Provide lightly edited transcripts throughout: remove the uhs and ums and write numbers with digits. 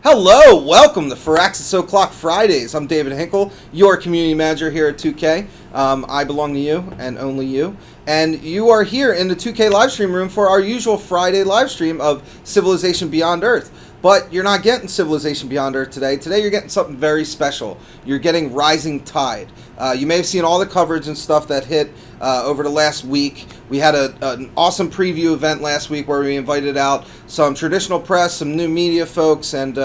Hello, welcome to Firaxis O'Clock Fridays. I'm David Hinkle, your community manager here at 2K. I belong to you and only you. And you are here in the 2K livestream room for our usual Friday livestream of Civilization Beyond Earth. But you're not getting Civilization Beyond Earth today. Today you're getting something very special. You're getting Rising Tide. You may have seen all the coverage and stuff that hit over the last week. We had an awesome preview event last week where we invited out some traditional press, some new media folks, and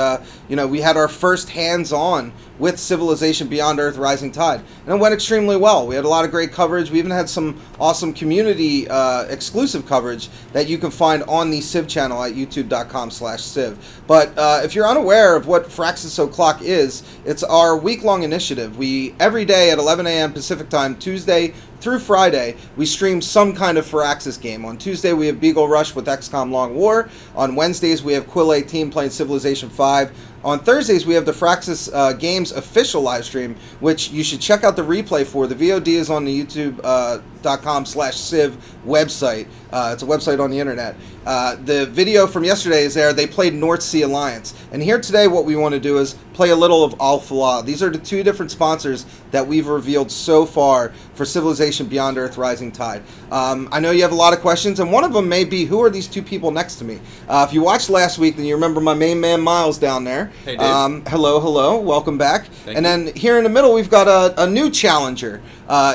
we had our first hands-on with Civilization Beyond Earth Rising Tide. And it went extremely well. We had a lot of great coverage. We even had some awesome community exclusive coverage that you can find on the Civ channel at youtube.com/Civ. But if you're unaware of what Firaxis O'Clock is, it's our week-long initiative. We, every day at 11 a.m. Pacific Time, Tuesday through Friday, we stream some kind of Firaxis game. On Tuesday, we have Beagle Rush with XCOM Long War. On Wednesdays, we have Quill 18 playing Civilization 5. On Thursdays, we have the Firaxis Games official live stream, which you should check out the replay for. The VOD is on the youtube.com/Civ website. It's a website on the internet. The video from yesterday is there. They played North Sea Alliance. And here today, what we want to do is play a little of Falah. These are the two different sponsors that we've revealed so far for Civilization Beyond Earth Rising Tide. I know you have a lot of questions, and one of them may be, who are these two people next to me? If you watched last week, then you remember my main man, Myles, down there. Hey, Dave. Hello, welcome back. Thank and you. then here in the middle, we've got a new challenger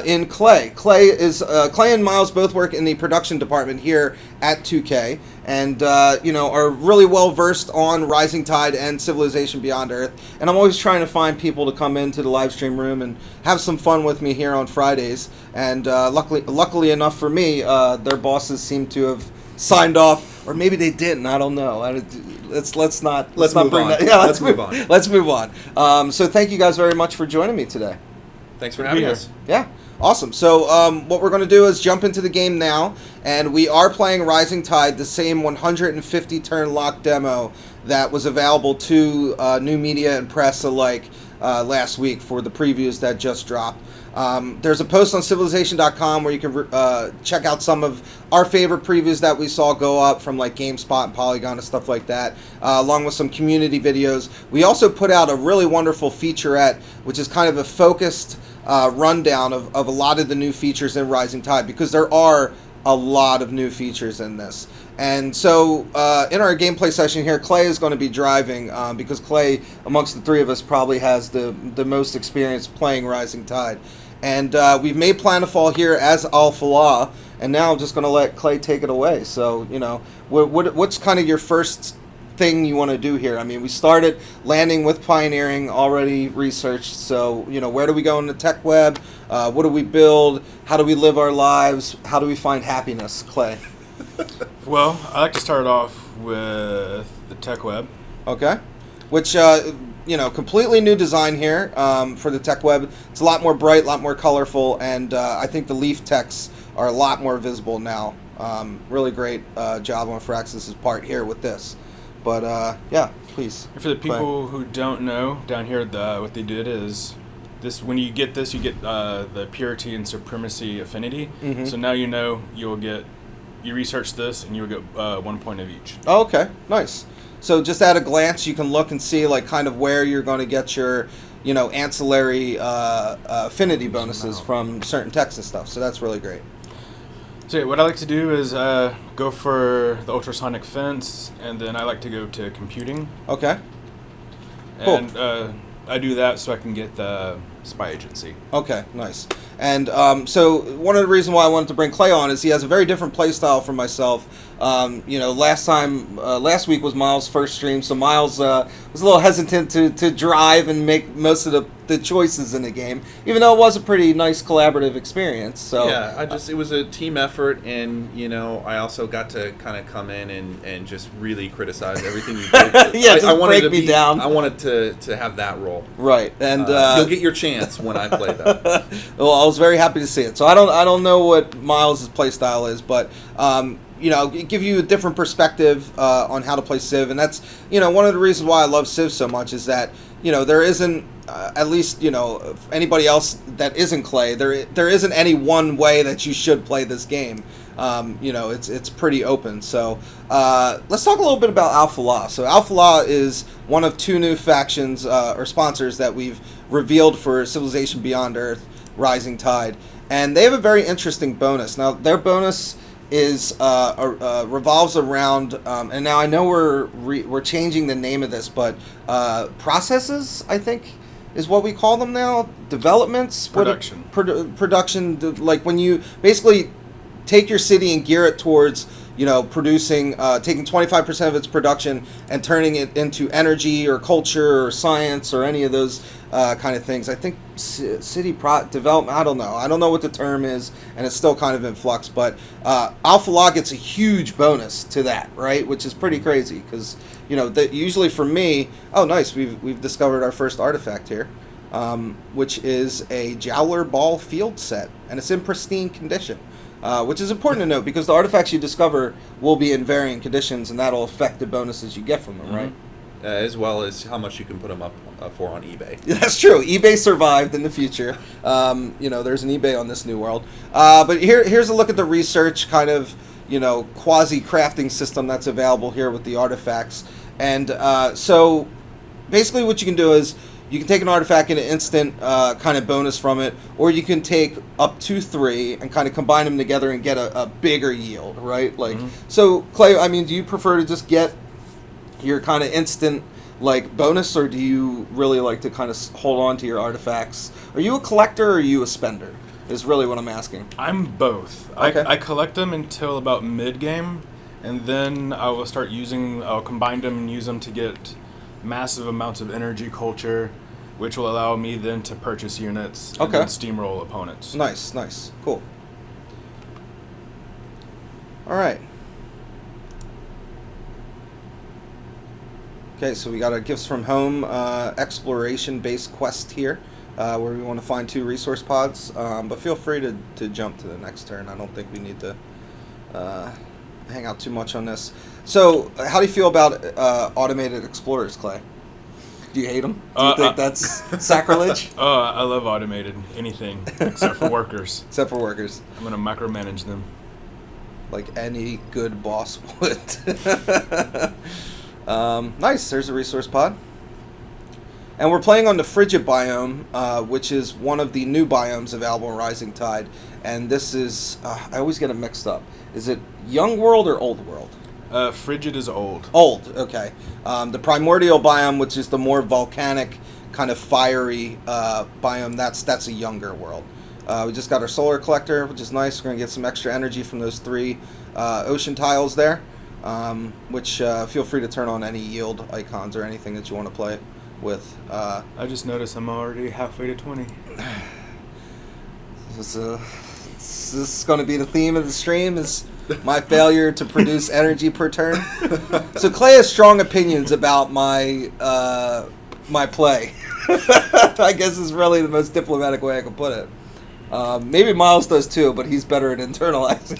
in Clay. Clay and Myles both work in the production department here at 2K, and are really well versed on Rising Tide and Civilization Beyond Earth. And I'm always trying to find people to come into the live stream room and have some fun with me here on Fridays. And luckily enough for me, their bosses seem to have signed off, or maybe they didn't. I don't know. Let's not move bring on. that. Yeah, Let's move on. Let's move on. So thank you guys very much for joining me today. Thanks for having us. Yeah, awesome. So what we're going to do is jump into the game now, and we are playing Rising Tide, the same 150 turn lock demo that was available to new media and press alike last week for the previews that just dropped. There's a post on civilization.com where you can check out some of our favorite previews that we saw go up from like GameSpot and Polygon and stuff like that, along with some community videos. We also put out a really wonderful featurette, which is kind of a focused rundown of a lot of the new features in Rising Tide, because there are a lot of new features in this. And so in our gameplay session here, Clay is going to be driving because Clay, amongst the three of us, probably has the most experience playing Rising Tide. And we've made Planetfall here as Falah, and now I'm just going to let Clay take it away. So, what's kind of your first thing you want to do here? I mean, we started landing with pioneering, already researched. So, where do we go in the tech web? What do we build? How do we live our lives? How do we find happiness, Clay? Well, I like to start off with the tech web. Okay. Which, completely new design here for the tech web. It's a lot more bright, a lot more colorful, and I think the leaf texts are a lot more visible now. Really great job on Firaxis' part here with this. But, yeah, please. And for the people who don't know, down here, what they did is, when you get this, you get the purity and supremacy affinity. Mm-hmm. So now you research this, and you'll get 1 point of each. Oh, okay, nice. So just at a glance, you can look and see like kind of where you're going to get your, ancillary affinity bonuses from certain texts and stuff. So that's really great. So what I like to do is go for the ultrasonic fence, and then I like to go to computing. Okay. Cool. And I do that so I can get the spy agency. Okay, nice. And so one of the reasons why I wanted to bring Clay on is he has a very different play style from myself. Last week was Myles' first stream, so Myles was a little hesitant to drive and make most of the choices in the game, even though it was a pretty nice collaborative experience. So yeah, it was a team effort, and I also got to kind of come in and just really criticize everything you did. Yeah, just break me down. I wanted to have that role. Right, and you'll get your chance when I play that. Well, I was very happy to see it. So I don't know what Myles' play style is, but give you a different perspective on how to play Civ. And that's, one of the reasons why I love Civ so much is that, there isn't, at least, anybody else that isn't Clay, there isn't any one way that you should play this game. It's pretty open. So let's talk a little bit about Falah. So Falah is one of 2 new factions or sponsors that we've revealed for Civilization Beyond Earth Rising Tide. And they have a very interesting bonus. Now, their bonus is revolves around, and now I know we're changing the name of this, but processes, I think, is what we call them now. Developments, production, production. Like when you basically take your city and gear it towards producing, taking 25% of its production and turning it into energy or culture or science or any of those kind of things. I think city development, I don't know what the term is, and it's still kind of in flux, but Falah gets a huge bonus to that, right? Which is pretty crazy because, usually for me, oh nice, we've discovered our first artifact here, which is a Jowler Ball field set, and it's in pristine condition. Which is important to note because the artifacts you discover will be in varying conditions, and that'll affect the bonuses you get from them, right? As well as how much you can put them up for on eBay. That's true. eBay survived in the future. There's an eBay on this new world. But here's a look at the research kind of, quasi-crafting system that's available here with the artifacts. And so basically what you can do is you can take an artifact and an instant kind of bonus from it, or you can take up to 3 and kind of combine them together and get a bigger yield, right? Like, So Clay, I mean, do you prefer to just get your kind of instant like bonus, or do you really like to kind of hold on to your artifacts? Are you a collector or are you a spender? Is really what I'm asking. I'm both. Okay. I collect them until about mid game, and then I'll combine them and use them to get massive amounts of energy culture, which will allow me then to purchase units and then steamroll opponents. Nice. Cool. All right. Okay, so we got a Gifts from Home exploration-based quest here, where we want to find 2 resource pods, but feel free to jump to the next turn. I don't think we need to hang out too much on this. So, how do you feel about automated explorers, Clay? Do you hate them? Do you think that's sacrilege? I love automated anything except for workers. Except for workers. I'm going to micromanage them. Like any good boss would. Nice, there's a resource pod. And we're playing on the frigid biome, which is one of the new biomes available in Rising Tide. And this is, I always get it mixed up. Is it Young World or Old World? Frigid is old. Old, okay. The primordial biome, which is the more volcanic, kind of fiery biome, that's a younger world. We just got our solar collector, which is nice. We're going to get some extra energy from those 3 ocean tiles there, which feel free to turn on any yield icons or anything that you want to play with. I just noticed I'm already halfway to 20. This is going to be the theme of the stream, is my failure to produce energy per turn. So Clay has strong opinions about my my play. I guess is really the most diplomatic way I can put it. Maybe Myles does too, but he's better at internalizing.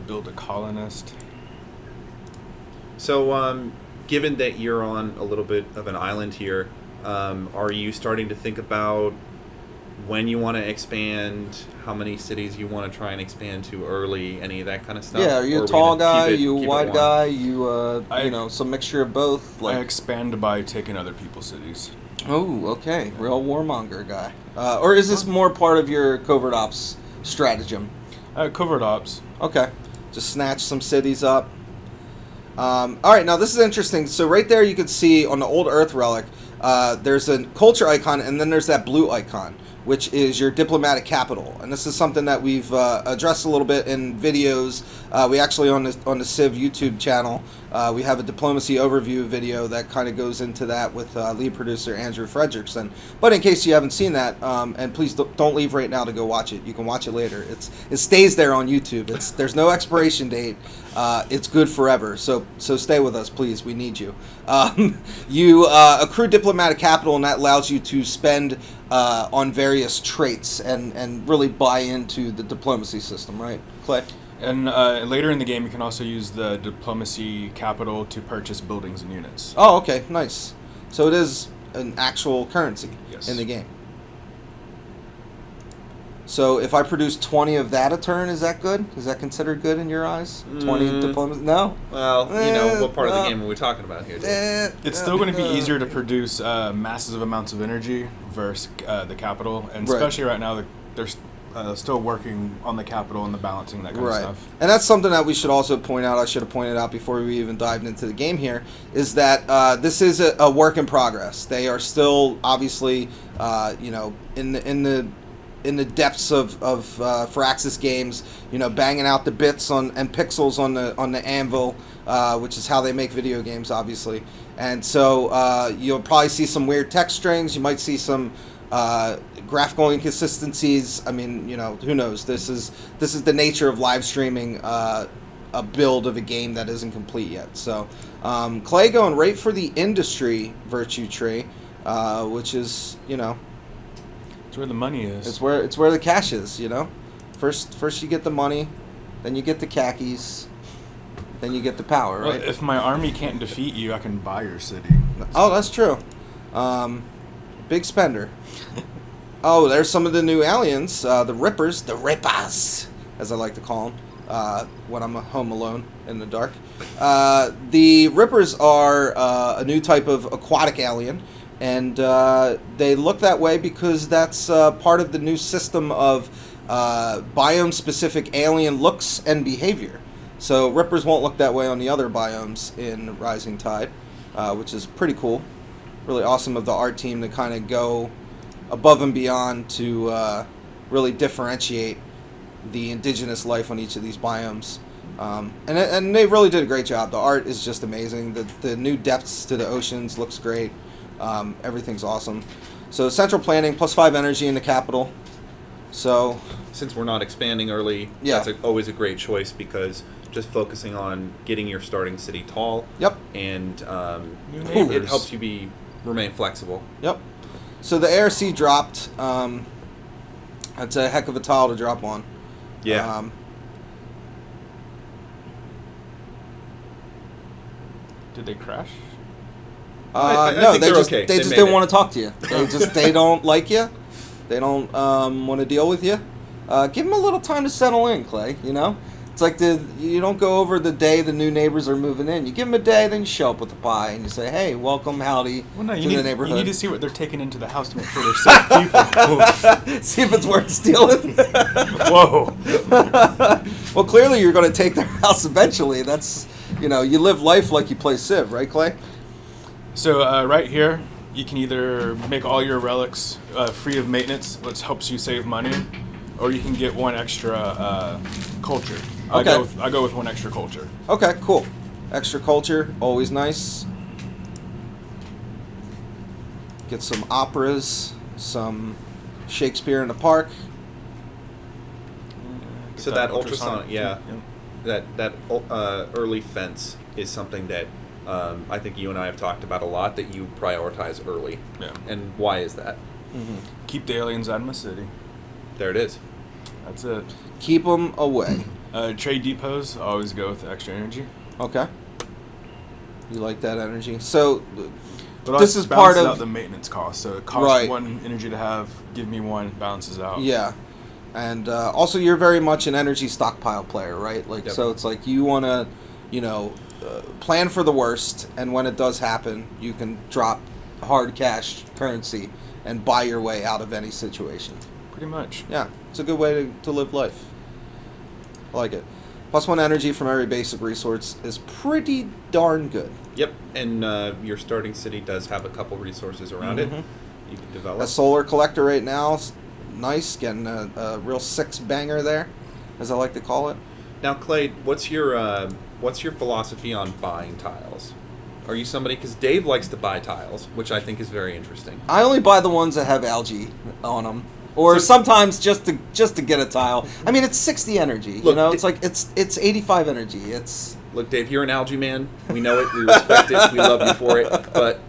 Build a colonist. So, given that you're on a little bit of an island here, are you starting to think about when you want to expand, how many cities you want to try and expand to early, any of that kind of stuff? Yeah, are you a tall guy, you a wide guy, you some mixture of both? I expand by taking other people's cities. Oh, okay. Real warmonger guy. Or is this more part of your covert ops stratagem? Covert ops. Okay. Just snatch some cities up. All right, now this is interesting. So right there you can see on the old Earth relic, there's a culture icon, and then there's that blue icon, which is your diplomatic capital. And this is something that we've addressed a little bit in videos. We actually, on the Civ YouTube channel, we have a diplomacy overview video that kind of goes into that with lead producer Andrew Fredrickson. But in case you haven't seen that, and please don't leave right now to go watch it. You can watch it later. It stays there on YouTube. There's no expiration date. It's good forever. So stay with us, please. We need you. You accrue diplomatic capital, and that allows you to spend on various traits and really buy into the diplomacy system, right, Clay? And later in the game, you can also use the diplomacy capital to purchase buildings and units. Oh, okay, nice. So it is an actual currency Yes. in the game. So if I produce 20 of that a turn, is that good? Is that considered good in your eyes? 20 diplomacy? No? Well, what part of the game are we talking about here, Dave? It's still going to be easier to produce massive amounts of energy versus the capital, and Right. especially right now, they're still working on the capital and the balancing, that kind of Right. stuff. And that's something that we should also point out, I should have pointed out before we even dived into the game here, is that this is a work in progress. They are still, obviously, in the depths of Firaxis games, banging out the bits and pixels on the anvil, which is how they make video games, obviously. And so you'll probably see some weird text strings. You might see some graphical inconsistencies. I mean, who knows? This is the nature of live streaming a build of a game that isn't complete yet. So Clay going right for the industry virtue tree, which is It's where the money is. it's where the cash is. First you get the money, then you get the khakis, then you get the power. Well, Right? if my army can't defeat you, I can buy your city. Oh, that's true. Big spender. Oh, there's some of the new aliens, the Rippers, as I like to call them, when I'm home alone in the dark. The Rippers are a new type of aquatic alien, and they look that way because that's part of the new system of biome-specific alien looks and behavior. So Rippers won't look that way on the other biomes in Rising Tide, which is pretty cool. Really awesome of the art team to kind of go above and beyond to really differentiate the indigenous life on each of these biomes. And they really did a great job. The art is just amazing. The new depths to the oceans looks great. Everything's awesome. So central planning, +5 energy in the capital. So Since we're not expanding early, Yeah. that's always a great choice because just focusing on getting your starting city tall, Yep. and New it neighbors. helps you remain flexible. Yep. So the ARC dropped. That's a heck of a tile to drop on. Yeah. Did they crash? I No, think they they're just okay. they They just made didn't it. want to talk to you. They don't like you. They don't want to deal with you. Give them a little time to settle in, Clay. It's like you don't go over the day the new neighbors are moving in. You give them a day, then you show up with the pie and you say, "Hey, welcome, howdy Well, no, to you the need, neighborhood." you need to see what they're taking into the house to make sure they're safe people. See if it's worth stealing. Whoa. Well, clearly you're going to take their house eventually. That's you live life like you play Civ, right, Clay? So right here, you can either make all your relics free of maintenance, which helps you save money, or you can get one extra culture. Okay. I go with one extra culture. Okay, cool. Extra culture, always nice. Get some operas, some Shakespeare in the Park. Get So that ultrasonic, ultrasonic, yeah, yep. that early fence is something that I think you and I have talked about a lot. That you prioritize early. Yeah. And why is that? Keep the aliens out of my city. There it is. That's it. Keep them away. Trade depots, I always go with extra energy. Okay. You like that energy. So, But this also is part balances of... out the maintenance cost. So it costs Right. one energy to have, give me one, it balances out. Yeah. And also, you're very much an energy stockpile player, right? Like, Yep. So it's like you want to, plan for the worst, and when it does happen, you can drop hard cash currency and buy your way out of any situation. Pretty much. Yeah, it's a good way to live life. I like it. +1 energy from every basic resource is pretty darn good. Yep. And your starting city does have a couple resources around it. Mhm. You can develop. A solar collector right now is nice, getting a real 6-banger there, as I like to call it. Now, Clay, what's your philosophy on buying tiles? Are you somebody, because Dave likes to buy tiles, which I think is very interesting. I only buy the ones that have algae on them, or sometimes just to get a tile. I mean, it's 60 energy. Look, It's like it's 85 energy. It's Look, Dave, you're an algae man. We know it. We respect it. We love you for it. But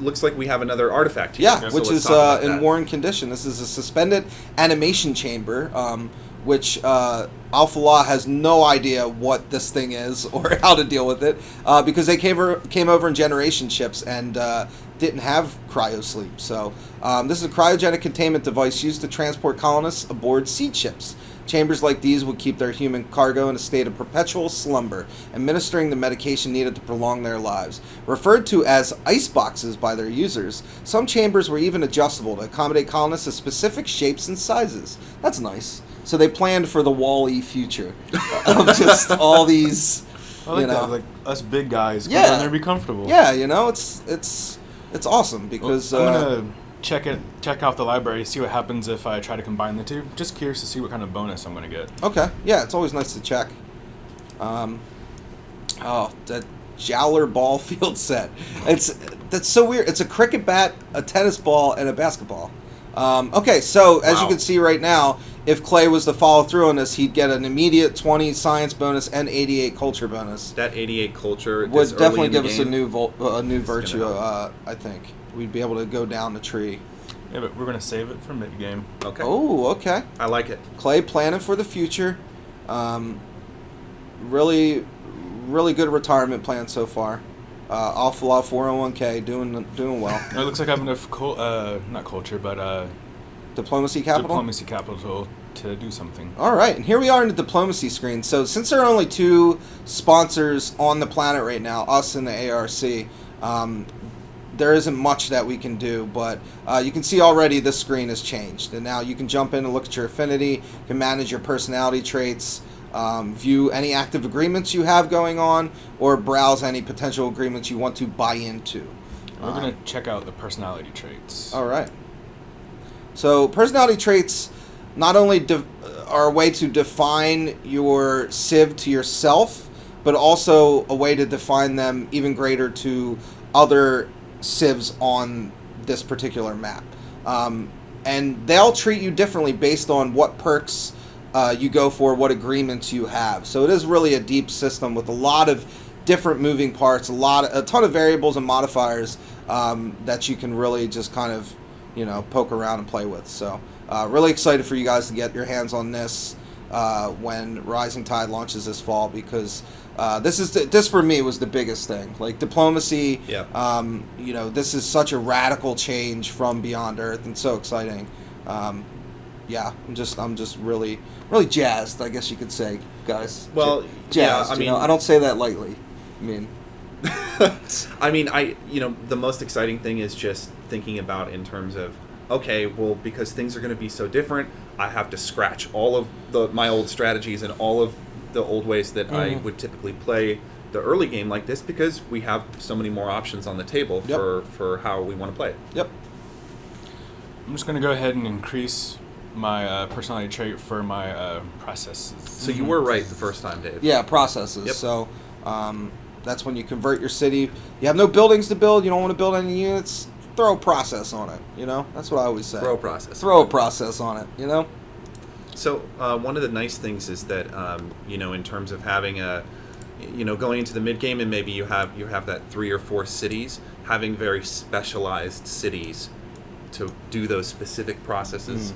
looks like we have another artifact here. Yeah, So which let's is talk about in that. worn condition. This is a suspended animation chamber, which Alpha Law has no idea what this thing is or how to deal with it, because they came over in generation ships and didn't have cryosleep. So this is a cryogenic containment device used to transport colonists aboard seed ships. Chambers like these would keep their human cargo in a state of perpetual slumber, administering the medication needed to prolong their lives. Referred to as ice boxes by their users, some chambers were even adjustable to accommodate colonists of specific shapes and sizes. That's nice. So they planned for the Wall-E future of just all these, I like you know. that. Like us big guys, Yeah. yeah, there be comfortable. Yeah, you know, it's awesome because I'm gonna check out the library, see what happens if I try to combine the two. Just curious to see what kind of bonus I'm gonna get. okay, yeah, it's always nice to check. That Jowler ball field set. That's so weird. It's a cricket bat, a tennis ball, and a basketball. Okay, so as you Wow. can see right now, if Clay was to follow through on this, he'd get an immediate 20 science bonus and 88 culture bonus. That 88 culture Would this early definitely in the give us a game. new virtue. help. I think we'd be able to go down the tree. Yeah, but we're gonna save it for mid game. Okay. Oh, okay. I like it. Clay planning for the future. Really good retirement plan so far. Alpha Law 401k doing well. It looks like I have enough not culture, but Diplomacy capital. diplomacy capital to do something. All right, and here we are in the diplomacy screen. So since there are only two sponsors on the planet right now, us and the ARC, there isn't much that we can do. But you can see already this screen has changed, and now you can jump in and look at your affinity, you can manage your personality traits, view any active agreements you have going on, or browse any potential agreements you want to buy into. We're gonna check out the personality traits. All right. So personality traits not only are a way to define your civ to yourself, but also a way to define them even greater to other civs on this particular map. And they'll treat you differently based on what perks you go for, what agreements you have. So it is really a deep system with a lot of different moving parts, a ton of variables and modifiers that you can really just kind of, poke around and play with. So really excited for you guys to get your hands on this when Rising Tide launches this fall, because this for me was the biggest thing. Like diplomacy, Yeah. This is such a radical change from Beyond Earth and so exciting. Yeah, I'm just really jazzed, I guess you could say, guys. Well, jazzed. yeah, I mean, I don't say that lightly. I mean, the most exciting thing is just thinking about in terms of, okay, well, because things are going to be so different, I have to scratch all of my old strategies and all of the old ways that I would typically play the early game like this, because we have so many more options on the table for how we want to play it. Yep. I'm just gonna go ahead and increase my personality trait for my processes. So you were right the first time, Dave. Yeah, processes. Yep. So that's when you convert your city. You have no buildings to build. You don't want to build any units. Throw a process on it. That's what I always say. Throw a process. Throw a process on it. So one of the nice things is that in terms of having going into the mid game, and maybe you have that 3 or 4 cities, having very specialized cities to do those specific processes,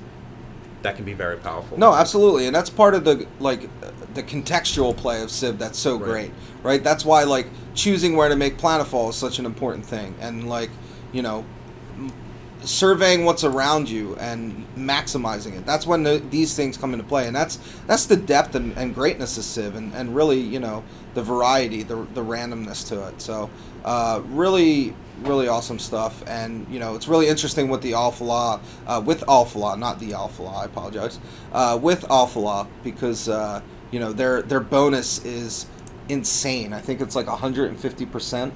that can be very powerful. No, absolutely, and that's part of the contextual play of Civ that's so great, right? That's why choosing where to make planetfall is such an important thing, and surveying what's around you and maximizing it. That's when these things come into play, and that's the depth and greatness of Civ, and really the variety, the randomness to it. So really awesome stuff, and it's really interesting with the Alpha Law, not the Alpha Law, I apologize, with Alpha Law, because their bonus is insane. I think it's like 150%,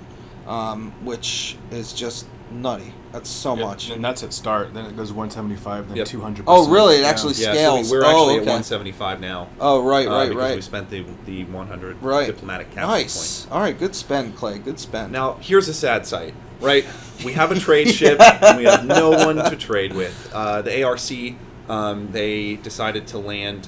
which is just nutty. That's so much. And that's at start. Then it goes 175, then 200%. Oh, really? It actually scales. So we're actually at okay. 175 now. Oh, right. Because we spent the 100 diplomatic capital Nice. point. All right, good spend, Clay. Good spend. Now, here's a sad sight, right? We have a trade ship, and we have no one to trade with. The ARC, they decided to land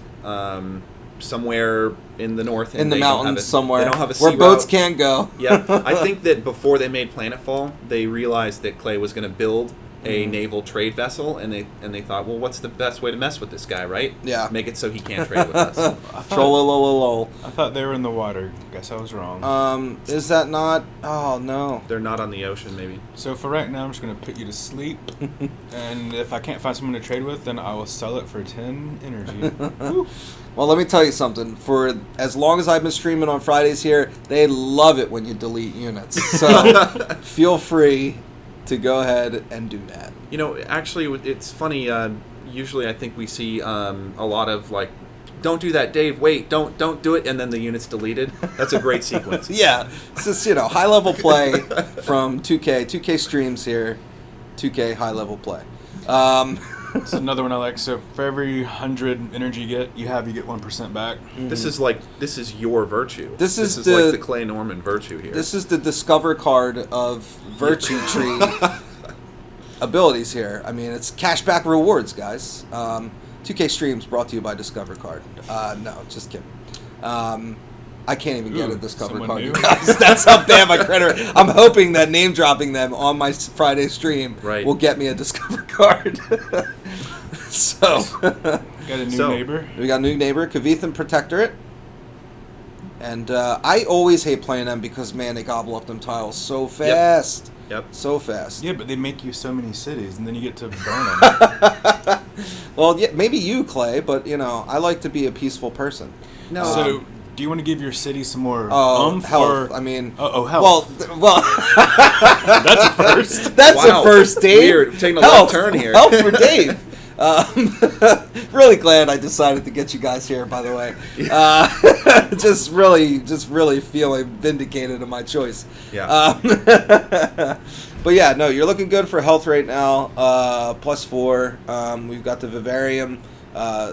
somewhere in the north. And in the they don't have mountains a- somewhere They don't have a where sea boats route. can't go. Yeah, I think that before they made Planetfall, they realized that Clay was going to build a naval trade vessel, and they thought, well, what's the best way to mess with this guy, right? Yeah. Make it so he can't trade with us. Trollololol. I thought they were in the water. Guess I was wrong. Is that not? Oh no. They're not on the ocean, maybe. So for right now, I'm just gonna put you to sleep, and if I can't find someone to trade with, then I will sell it for 10 energy. Woo. Well, let me tell you something. For as long as I've been streaming on Fridays here, they love it when you delete units. So feel free to go ahead and do that. You know, actually, it's funny. Usually, I think we see a lot of like, "Don't do that, Dave. Wait, don't do it," and then the unit's deleted. That's a great sequence. Yeah, it's just high level play from 2K. 2K streams here. 2K high level play. It's another one I like. So for every 100 energy you get 1% back. This is your virtue. This is like the Clay Norman virtue here. This is the Discover card of virtue tree abilities here. I mean, it's cashback rewards, guys. 2K streams brought to you by Discover card. No, just kidding. I can't even get a Discover someone card, new? you guys. That's how bad my credit. I'm hoping that name dropping them on my Friday stream will get me a Discover card. So Got a new neighbor. we got a new neighbor, Kavithan Protectorate. And I always hate playing them because, man, they gobble up them tiles so fast. Yep. So fast. Yeah, but they make you so many cities, and then you get to burn them. Well, yeah, maybe you, Clay, but, I like to be a peaceful person. No. So, do you want to give your city some more Health. or... I mean... health. Well, That's a first. That's Wow. a first, Dave. Weird. Taking a Health. left turn here. Health for Dave. Really glad I decided to get you guys here, by the way. Just really feeling vindicated in my choice. Yeah. But yeah, no, you're looking good for health right now. +4. We've got the Vivarium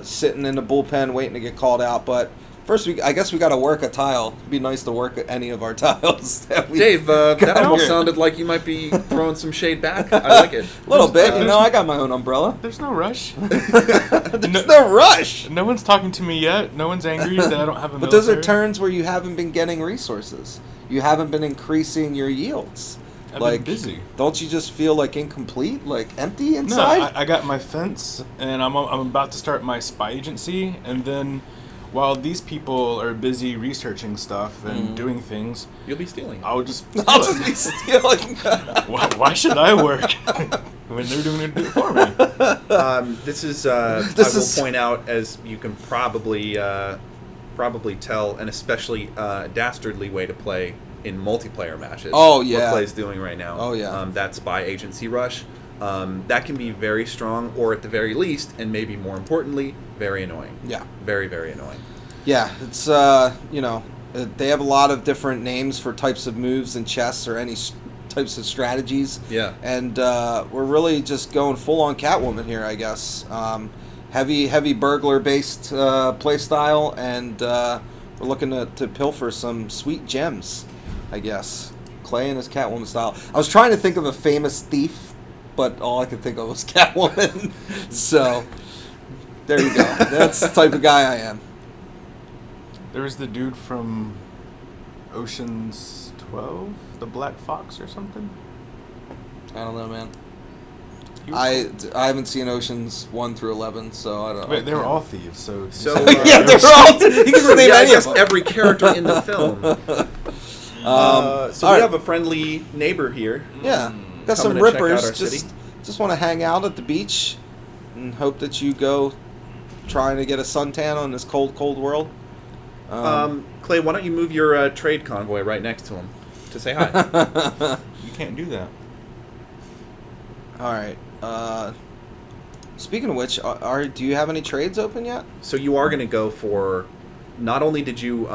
sitting in the bullpen waiting to get called out. But first, I guess we got to work a tile. It'd be nice to work any of our tiles. Dave, that almost here. sounded like you might be throwing some shade back. I like it. A little bit. I got my own umbrella. There's no rush. There's no rush. No one's talking to me yet. No one's angry that I don't have a But those are military. turns where you haven't been getting resources. You haven't been increasing your yields. I've been busy. Don't you just feel like incomplete, like empty No, inside? I got my fence, and I'm about to start my spy agency, and then while these people are busy researching stuff and doing things, You'll be stealing. I'll just I'll just be stealing. why should I work when they're doing it for me? This is I will point out, as you can probably tell, an especially dastardly way to play in multiplayer matches. Oh, yeah. What Clay's doing right now. Oh, yeah. That spy agency rush. That can be very strong, or at the very least, and maybe more importantly, very annoying. Yeah. Very, very annoying. Yeah, it's, they have a lot of different names for types of moves in chess or any types of strategies. Yeah. And we're really just going full on Catwoman here, I guess. Heavy burglar-based play style, and we're looking to pilfer some sweet gems, I guess. Clay and his Catwoman style. I was trying to think of a famous thief, but all I could think of was Catwoman. So, there you go. That's the type of guy I am. There was the dude from Ocean's 12, the Black Fox or something. I don't know, man. He was I haven't seen Oceans 1 through 11, so I don't know. Wait, they were all thieves, so... Yeah, they're all... You can name any of them. Every character in the film. So all we right. have a friendly neighbor here. Yeah, got some Coming to check out rippers. our city. Just want to hang out at the beach and hope that you go trying to get a suntan on this cold world. Clay, why don't you move your trade convoy right next to him to say hi? You can't do that. All right. Speaking of which, do you have any trades open yet? So you are going to go for, not only did you,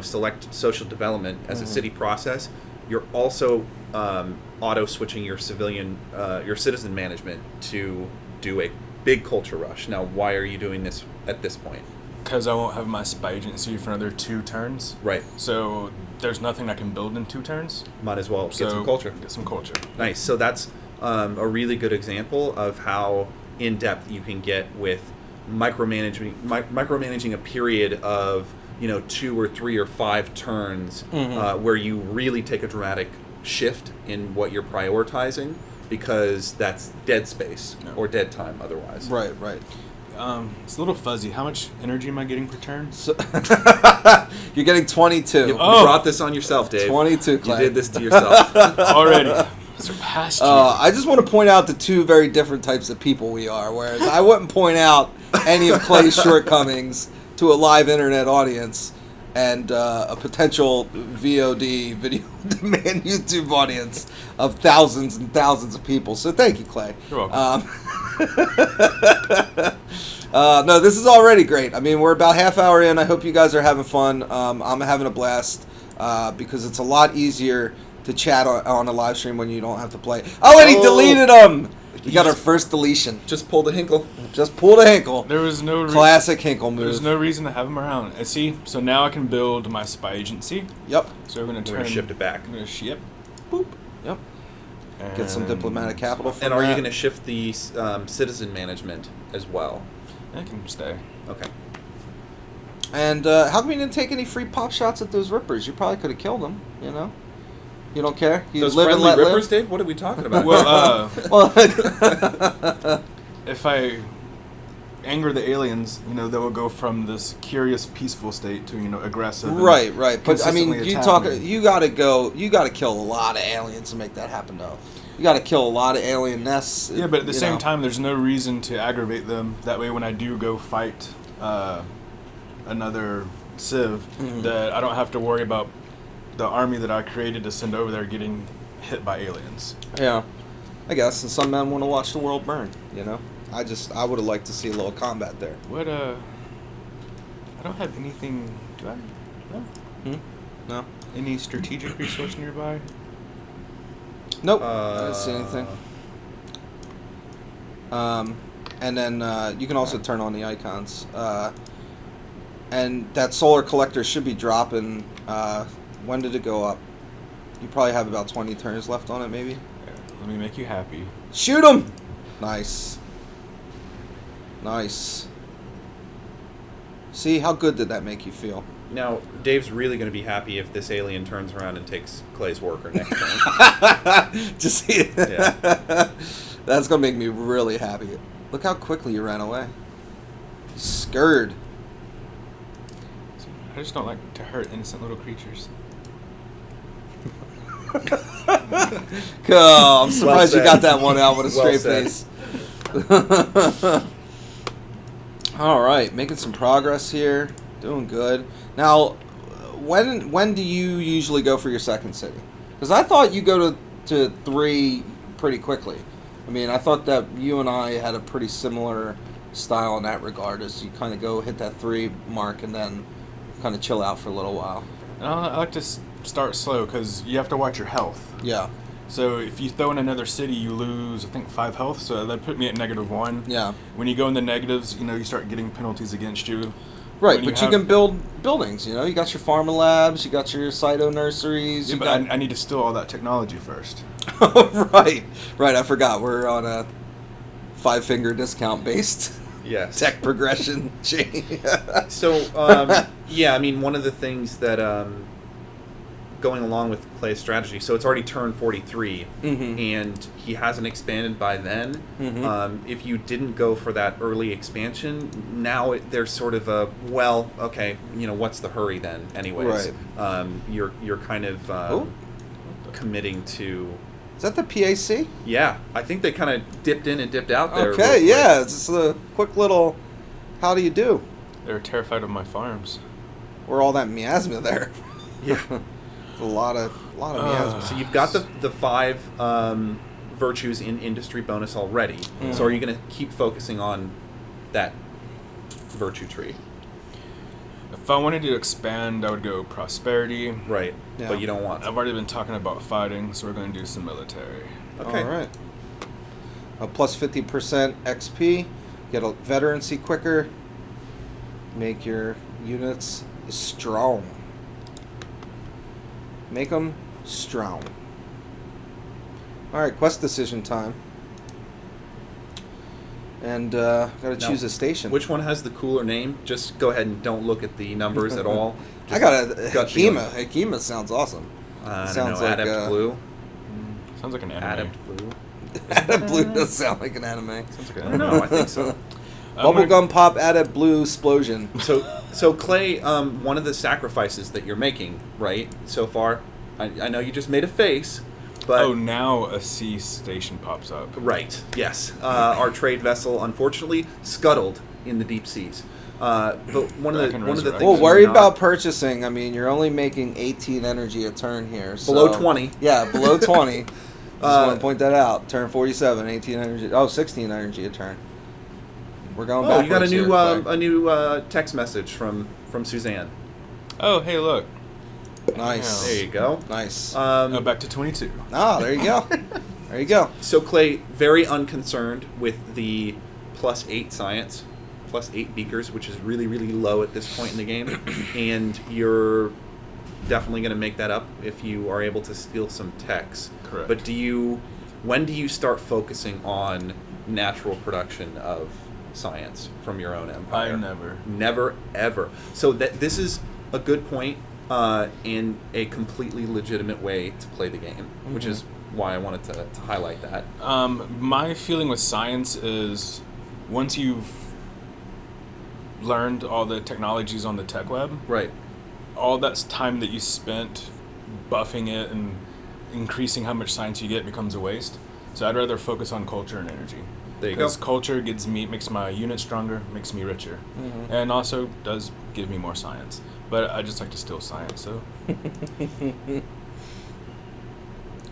select social development as a city process, you're also auto switching your citizen management to do a big culture rush. Now, why are you doing this at this point? Because I won't have my spy agency for another 2 turns. Right. So there's nothing I can build in 2 turns. Might as well So get some culture. Get some culture. Nice. So that's a really good example of how in-depth you can get with micromanaging a period of 2 or 3 or 5 turns where you really take a dramatic shift in what you're prioritizing, because that's dead space or dead time otherwise. Right. It's a little fuzzy. How much energy am I getting per turn? So you're getting 22. You brought this on yourself, Dave. 22, Clay. You did this to yourself. Already. Surpassed you. I just want to point out the two very different types of people we are, whereas I wouldn't point out any of Clay's shortcomings to a live internet audience and a potential VOD, video demand YouTube audience of thousands and thousands of people. So thank you, Clay. You're welcome. No, this is already great. I mean, we're about half hour in. I hope you guys are having fun. I'm having a blast because it's a lot easier to chat on a live stream when you don't have to play. Oh, and he deleted them! We got our first deletion. Just pull the Hinkle. Just pull the Hinkle. There was no classic Hinkle move. There's no reason to have him around. And see, so now I can build my spy agency. Yep. So we're going to shift it back. I'm going to ship. Boop. Yep. Get some diplomatic capital from And are that. you going to shift the citizen management as well? I can stay. Okay. And how come you didn't take any free pop shots at those Rippers? You probably could have killed them, You don't care? You Those live and friendly let Rippers, live? Dave? What are we talking about? Well, Well, if I anger the aliens, they will go from this curious, peaceful state to, aggressive. and right. But I mean, consistently you attack me. you gotta kill a lot of aliens to make that happen, though. You gotta kill a lot of alien nests. Yeah, but at the same time, there's no reason to aggravate them. That way, when I do go fight another civ, that I don't have to worry about the army that I created to send over there getting hit by aliens. Yeah, I guess. And some men want to watch the world burn. I would have liked to see a little combat there. What I don't have anything. Do I? No. No. Any strategic resource nearby? Nope. I didn't see anything. And then you can also turn on the icons. And that solar collector should be dropping. When did it go up? You probably have about 20 turns left on it, maybe. Yeah, let me make you happy. Shoot him! Nice. See, how good did that make you feel? Now, Dave's really going to be happy if this alien turns around and takes Clay's worker next turn. Just see it. Yeah. That's going to make me really happy. Look how quickly you ran away. You scurred. I just don't like to hurt innocent little creatures. Oh, I'm surprised you got that one out with a Well straight said. face. All right, making some progress here. Doing good. Now, when do you usually go for your second city? Because I thought you go to 3 pretty quickly. I mean, I thought that you and I had a pretty similar style in that regard, as you kind of go hit that 3 mark and then kind of chill out for a little while. I like to start slow because you have to watch your health. Yeah. So if you throw in another city, you lose, I think, 5 health. So that put me at -1. Yeah. When you go in the negatives, you start getting penalties against you. Right, When but you you can build buildings, You got your pharma labs, you got your cyto nurseries. Yeah, you but got... I need to steal all that technology first. Right, I forgot. We're on a 5-finger discount-based Yes. tech progression chain. So, yeah, I mean, one of the things that, going along with Clay's strategy, so it's already turned 43, and he hasn't expanded by then. If you didn't go for that early expansion, now there's sort of a, well, okay, what's the hurry then, anyways? Right. You're kind of committing to... Is that the PAC? Yeah, I think they kind of dipped in and dipped out there. Okay, yeah, it's just a quick little, how do you do? They're terrified of my farms. Or all that miasma there. Yeah. a lot of miasma. So you've got the 5 virtues in industry bonus already. So are you going to keep focusing on that virtue tree? If I wanted to expand, I would go prosperity. Right. Yeah. But you don't want to. I've already been talking about fighting, so we're going to do some military. Okay. All right. Plus 50% XP. Get a veterancy quicker. Make your units strong. Make them strong. All right, quest decision time. and got to Now, choose a station. Which one has the cooler name? Just go ahead and don't look at the numbers at all. I got a gut feeling. Hakima. Hakima sounds awesome. I don't Sounds know, like, Adept Blue. Sounds like an anime. Adept Blue. Blue does sound like an anime. Sounds like I an don't anime. know. I think so. Bubblegum pop Adept Blue explosion. So Clay, one of the sacrifices that you're making, right, so far, I know you just made a face, but... Oh, now a sea station pops up. Right, yes. Our trade vessel, unfortunately, scuttled in the deep seas. But one of the things... Well, we're worry not- about purchasing. I mean, you're only making 18 energy a turn here. So, Below 20. Yeah, below 20. Just want to point that out. Turn 47, 18 energy. Oh, 16 energy a turn. We're going back. You got a new text message from Suzanne. Oh, hey, look. Nice. There you go. Nice. Back to 22. Oh, there you go. There you go. So Clay, very unconcerned with the +8 science, +8 beakers, which is really, really low at this point in the game, and you're definitely going to make that up if you are able to steal some techs. Correct. But when do you start focusing on natural production of science from your own empire? I never. Never, ever. So this is a good point and a completely legitimate way to play the game, which is why I wanted to highlight that. My feeling with science is once you've learned all the technologies on the tech web, Right. all that time that you spent buffing it and increasing how much science you get becomes a waste. So I'd rather focus on culture and energy. There you go. Because culture makes my unit stronger, makes me richer, and also does give me more science. But I just like to steal science, so.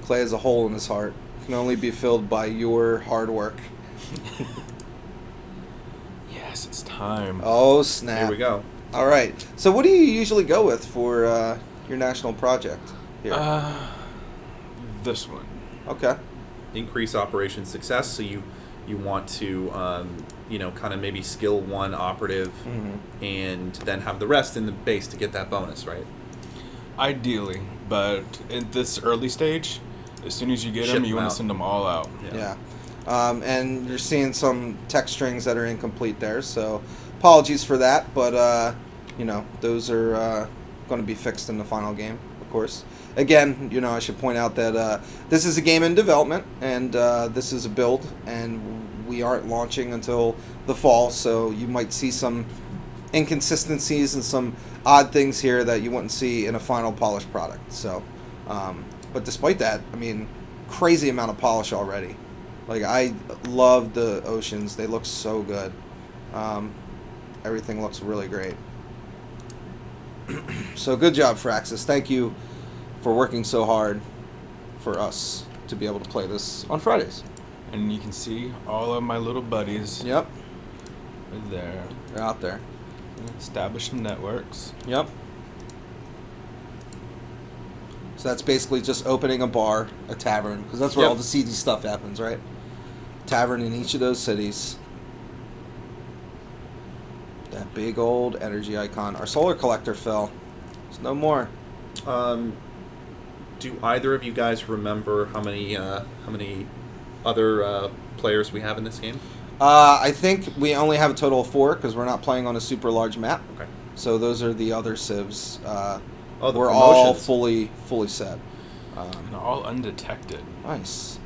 Clay has a hole in his heart. Can only be filled by your hard work. Yes, it's time. Oh, snap. Here we go. All right. So what do you usually go with for your national project here? This one. Okay. Increase operation success. So you want to kind of maybe skill one operative and then have the rest in the base to get that bonus, right? Ideally, but at this early stage, as soon as you get Ship them, you them want out. to send them all out. Yeah. And you're seeing some text strings that are incomplete there, so apologies for that, but those are going to be fixed in the final game, of course. Again, I should point out that this is a game in development, and this is a build, and we aren't launching until the fall, so you might see some inconsistencies and some odd things here that you wouldn't see in a final polished product. So, but despite that, I mean, crazy amount of polish already. Like, I love the oceans. They look so good. Everything looks really great. So good job, Fraxis. Thank you for working so hard for us to be able to play this on Fridays. And you can see all of my little buddies Yep, right there. they're out there. Establish some networks. Yep. So that's basically just opening a bar, a tavern, because that's where Yep. all the seedy stuff happens, right? Tavern in each of those cities. That big old energy icon. Our solar collector fell. There's no more. Do either of you guys remember how many other players we have in this game? I think we only have a total of 4 because we're not playing on a super large map. Okay. So those are the other civs. The We're all promotions. fully set. And all undetected. Nice.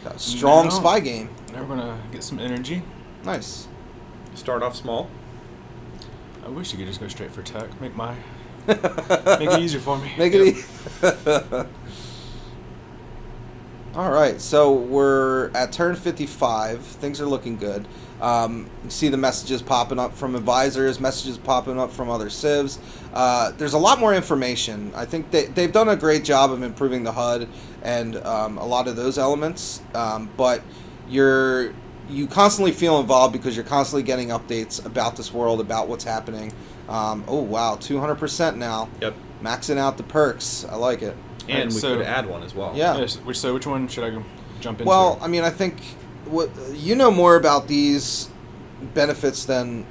Got a strong Now- spy game. Now we're gonna get some energy. Nice. Start off small. I wish you could just go straight for tech. Make it easier for me. Make it easy. All right, so we're at turn 55. Things are looking good. You see the messages popping up from advisors, messages popping up from other civs. There's a lot more information. I think they've done a great job of improving the HUD and a lot of those elements, but you constantly feel involved because you're constantly getting updates about this world, about what's happening. Oh, wow, 200% now. Yep. Maxing out the perks. I like it. And Right, we so- could add one as well. Yeah. Yes, so which one should I jump into? Well, I mean, I think you know more about these benefits than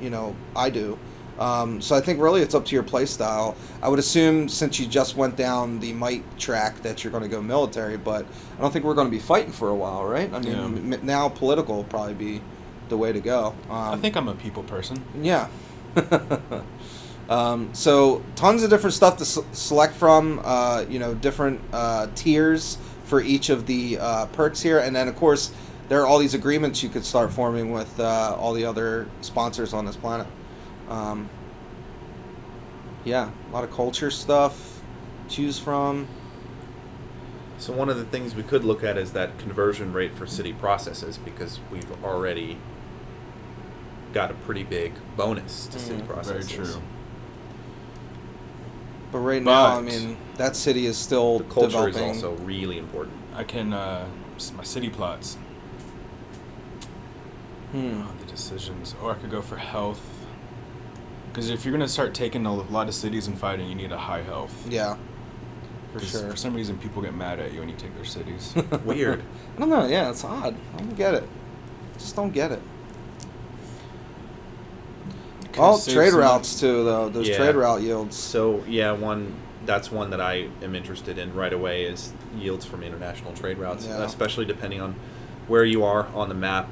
I do. So I think really it's up to your play style. I would assume since you just went down the might track that you're going to go military, but I don't think we're going to be fighting for a while, right? I mean, now political will probably be the way to go. I think I'm a people person. Yeah. So tons of different stuff to select from. Different tiers for each of the perks here, and then of course there are all these agreements you could start forming with all the other sponsors on this planet. Yeah, a lot of culture stuff to choose from. So one of the things we could look at is that conversion rate for city processes, because we've already got a pretty big bonus to city processes. Very true. But right now, I mean, that city is still The culture developing. is also really important. I can my city plots. Oh, the decisions, or I could go for health. Because if you're gonna start taking a lot of cities and fighting, you need a high health. Yeah, for 'Cause sure. For some reason, people get mad at you when you take their cities. Weird. I don't know. Yeah, it's odd. I don't get it. Just don't get it. All trade routes too, though. Those trade route yields. So that's one that I am interested in right away is yields from international trade routes, especially depending on where you are on the map.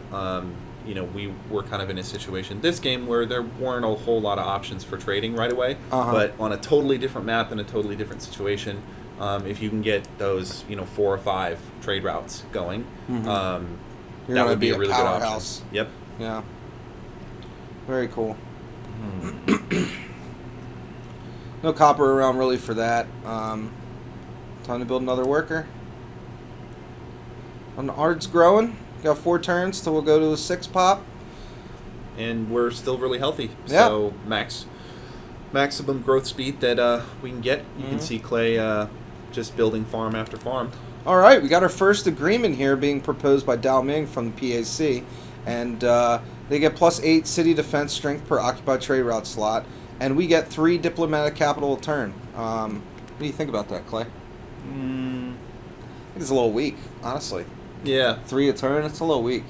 We were kind of in a situation this game where there weren't a whole lot of options for trading right away, but on a totally different map in a totally different situation, if you can get those 4 or 5 trade routes going, that would be a really good option. Yep. Yeah. Very cool. No copper around really for that. Time to build another worker. And Ard's growing. Got 4 turns till we'll go to a 6 pop. And we're still really healthy. Yeah. So maximum growth speed that we can get. You can see Clay just building farm after farm. All right, we got our first agreement here being proposed by Dao Ming from the PAC. And they get +8 city defense strength per occupied trade route slot. And we get 3 diplomatic capital a turn. What do you think about that, Clay? I think it's a little weak, honestly. Yeah. 3 a turn, it's a little weak.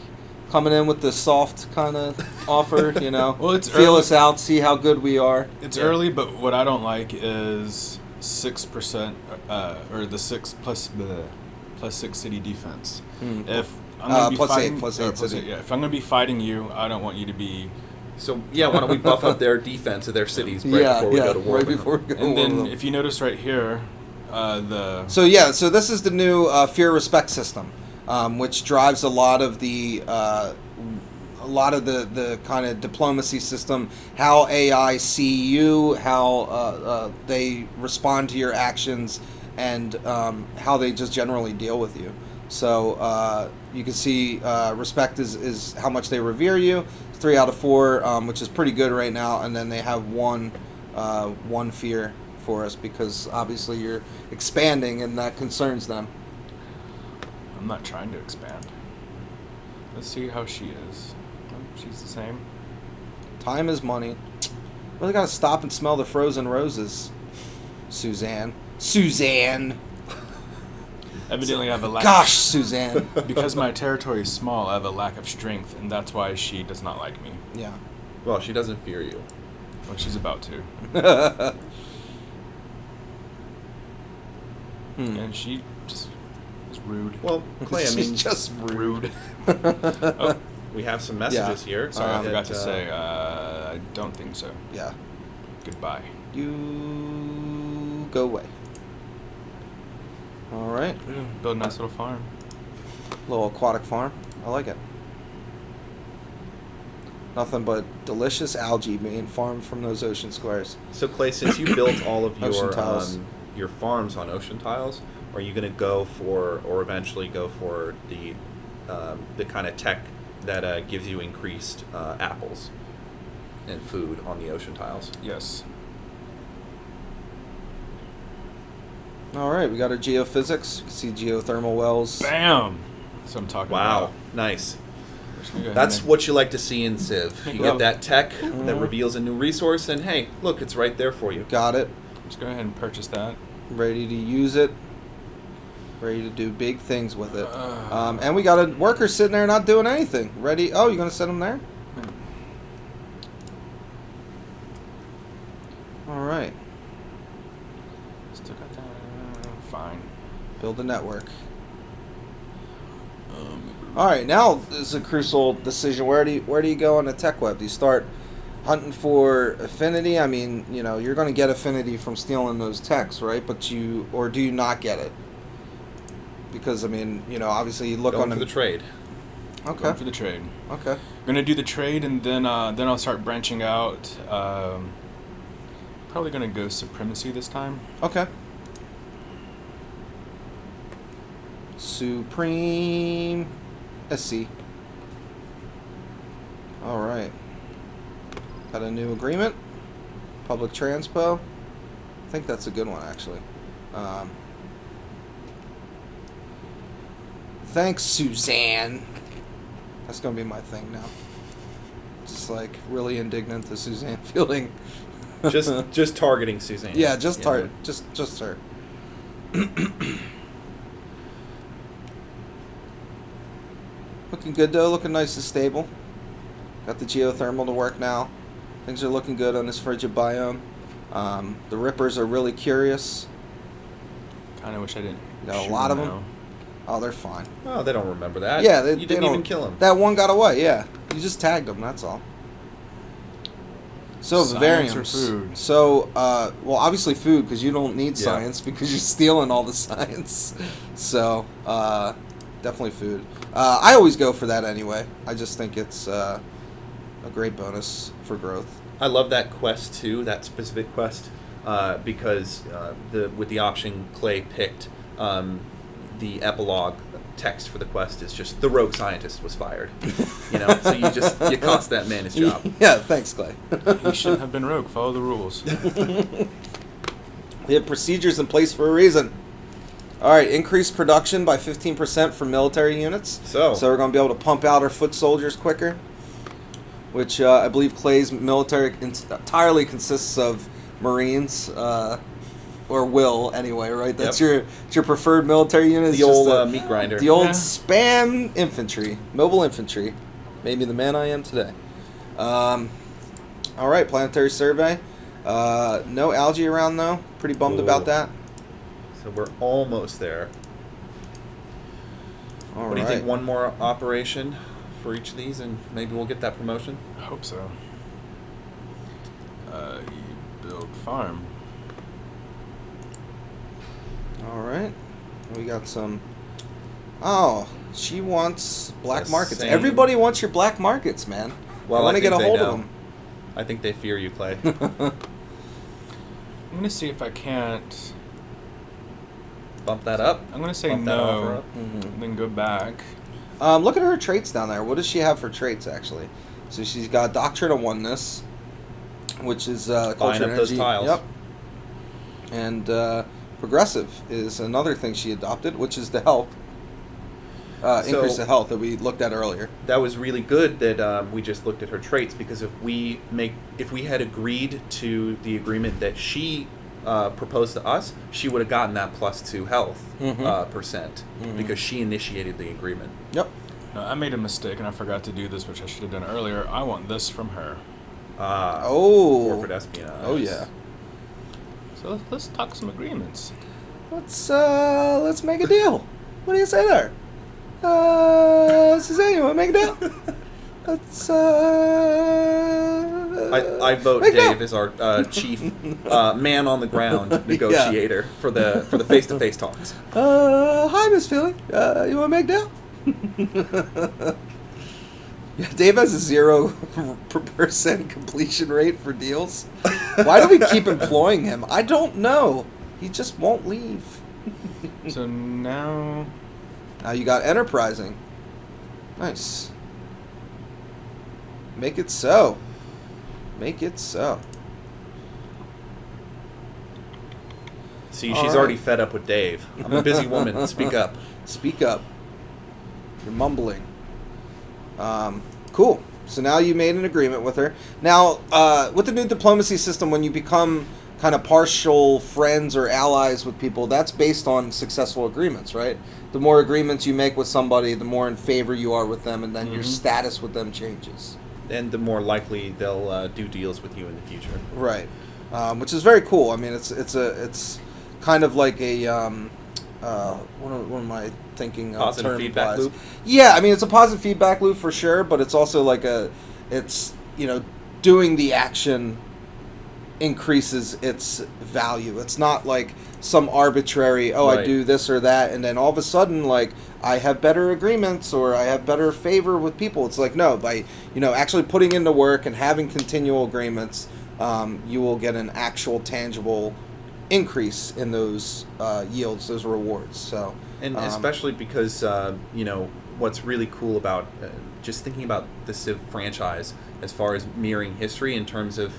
Coming in with the soft kind of offer, Well, it's feel early. us out, see how good we are. It's early, but what I don't like is 6%, or the 6 plus 6 city defense. If I'm gonna be plus fighting, 8, plus or 8 plus city. 8, if I'm gonna be fighting you, I don't want you to be. So why don't we buff up their defense of their cities before we go to war? Right with before them? we go to And war then with them. if you notice right here, the So this is the new fear respect system, which drives a lot of the kind of diplomacy system, how AI see you, how they respond to your actions, and how they just generally deal with you. So you can see respect is how much they revere you. 3 out of 4, which is pretty good right now, and then they have one fear for us because obviously you're expanding and that concerns them. I'm not trying to expand. Let's see how she is. She's the same. Time is money. Really gotta stop and smell the frozen roses, Suzanne. Evidently, I have a lack. Gosh, Suzanne. Because my territory is small, I have a lack of strength, and that's why she does not like me. Yeah. Well, she doesn't fear you. Well, she's about to. And she just is rude. Well, Clay, I mean, She's just rude. Oh, we have some messages here. sorry, I that, forgot to say. I don't think so. Yeah. Goodbye. You go away. All right. Build a nice little farm. Little aquatic farm. I like it. Nothing but delicious algae being farmed from those ocean squares. So, Clay, since you built all of Ocean tiles. your farms on ocean tiles, are you going to go for, or eventually go for the kind of tech that gives you increased apples and food on the ocean tiles? Yes. All right, we got our geophysics. You can see geothermal wells. Bam! That's what I'm talking Wow, about. nice. Just gonna go ahead That's and- what you like to see in Civ. You Yep. get that tech that reveals a new resource, and hey, look, it's right there for you. Got it. Just go ahead and purchase that. Ready to use it. Ready to do big things with it. And we got a worker sitting there not doing anything. Ready? Oh, you're going to send him there? All right. Still got that. Fine. Build a network. All right, now is a crucial decision. Where do you go on the tech web? Do you start hunting for affinity? I mean, you're going to get affinity from stealing those techs, right? But do you not get it? Because I mean, obviously you look Going on for the trade. Okay. Going for the trade. Okay. I'm gonna do the trade, and then I'll start branching out. Probably gonna go supremacy this time. Okay. Supreme SC. All right. Got a new agreement. Public transpo. I think that's a good one, actually. Thanks, Suzanne. That's gonna be my thing now. Just like really indignant to Suzanne feeling. Just targeting Suzanne. Yeah, just her. Looking good though, looking nice and stable. Got the geothermal to work now. Things are looking good on this frigid biome. The Rippers are really curious. Kind of wish I didn't. Got a shoot lot of now. them. Oh, they're fine. Oh, they don't remember that. Yeah, you didn't even kill him. That one got away. Yeah, you just tagged them. That's all. So Science or vivariums. food? So, well, obviously food because you don't need Yeah. science because you're stealing all the science. So, definitely food. I always go for that anyway. I just think it's a great bonus for growth. I love that quest too, that specific quest, because with the option Clay picked, the epilogue text for the quest is just the rogue scientist was fired. So you cost that man his job. Yeah, thanks, Clay. He shouldn't have been rogue. Follow the rules. We have procedures in place for a reason. All right, increase production by 15% for military units. So we're going to be able to pump out our foot soldiers quicker, which I believe Clay's military entirely consists of Marines, or will anyway, right? That's your preferred military unit. the old meat grinder. The old Yeah. spam infantry, mobile infantry, maybe the man I am today. All right, planetary survey. No algae around though. Pretty bummed about that. So we're almost there. All What do you think? One more operation for each of these, and maybe we'll get that promotion. I hope so. You build farm. All right. We got some. Oh, she wants black The markets. same. Everybody wants your black markets, man. Well, I want to think get a they hold know. of them. I think they fear you, Clay. I'm gonna see if I can't. Bump that up. I'm gonna say Bump that offer no, up. and then go back. Look at her traits down there. What does she have for traits, actually? So she's got Doctrine of Oneness, which is culture Buying up those energy. tiles. Yep. And Progressive is another thing she adopted, which is the health. Increase the health that we looked at earlier. That was really good that we just looked at her traits, because if we had agreed to the agreement that she proposed to us, she would have gotten that +2 health percent because she initiated the agreement. Yep. No, I made a mistake and I forgot to do this, which I should have done earlier. I want this from her. Corporate espionage. Oh yeah. So let's talk some agreements. Let's make a deal. What do you say there? Suzanne, you want to make a deal? Let's I vote make a Dave deal. as our chief man on the ground negotiator for the face-to-face talks. Hi, Miss Philly. You want to make a deal? Yeah, Dave has a 0% completion rate for deals. Why do we keep employing him? I don't know. He just won't leave. So now, Now you got enterprising. Nice. Make it so. Make it so. See, All she's right. already fed up with Dave. I'm a busy woman. Speak up. Speak up. You're mumbling. Cool. So now you made an agreement with her. Now, with the new diplomacy system, when you become kind of partial friends or allies with people, that's based on successful agreements, right? The more agreements you make with somebody, the more in favor you are with them, and then your status with them changes. And the more likely they'll do deals with you in the future. Right. Which is very cool. I mean, it's kind of like a what am I thinking? Positive term feedback wise? loop? Yeah, I mean it's a positive feedback loop for sure, but it's also doing the action increases its value. It's not like some arbitrary, I Right. do this or that, and then all of a sudden, like, I have better agreements or I have better favor with people. It's like, no, by, actually putting into work and having continual agreements, you will get an actual tangible increase in those yields, those rewards. So, And especially because, what's really cool about just thinking about the Civ franchise as far as mirroring history in terms of,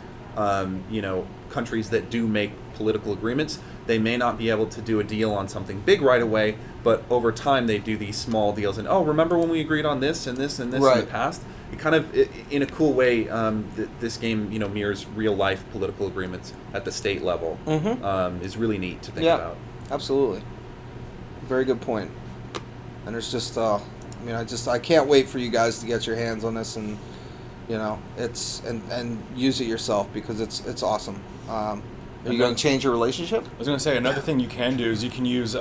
countries that do make political agreements, they may not be able to do a deal on something big right away, but over time they do these small deals. And, remember when we agreed on this and this and this in the past? It kind of, in a cool way, this game, mirrors real-life political agreements at the state level. Mm-hmm. Is really neat to think about. Absolutely. Very good point. And there's just, I can't wait for you guys to get your hands on this and, it's and use it yourself because it's awesome. Are you going to change your relationship? I was going to say another thing you can do is you can use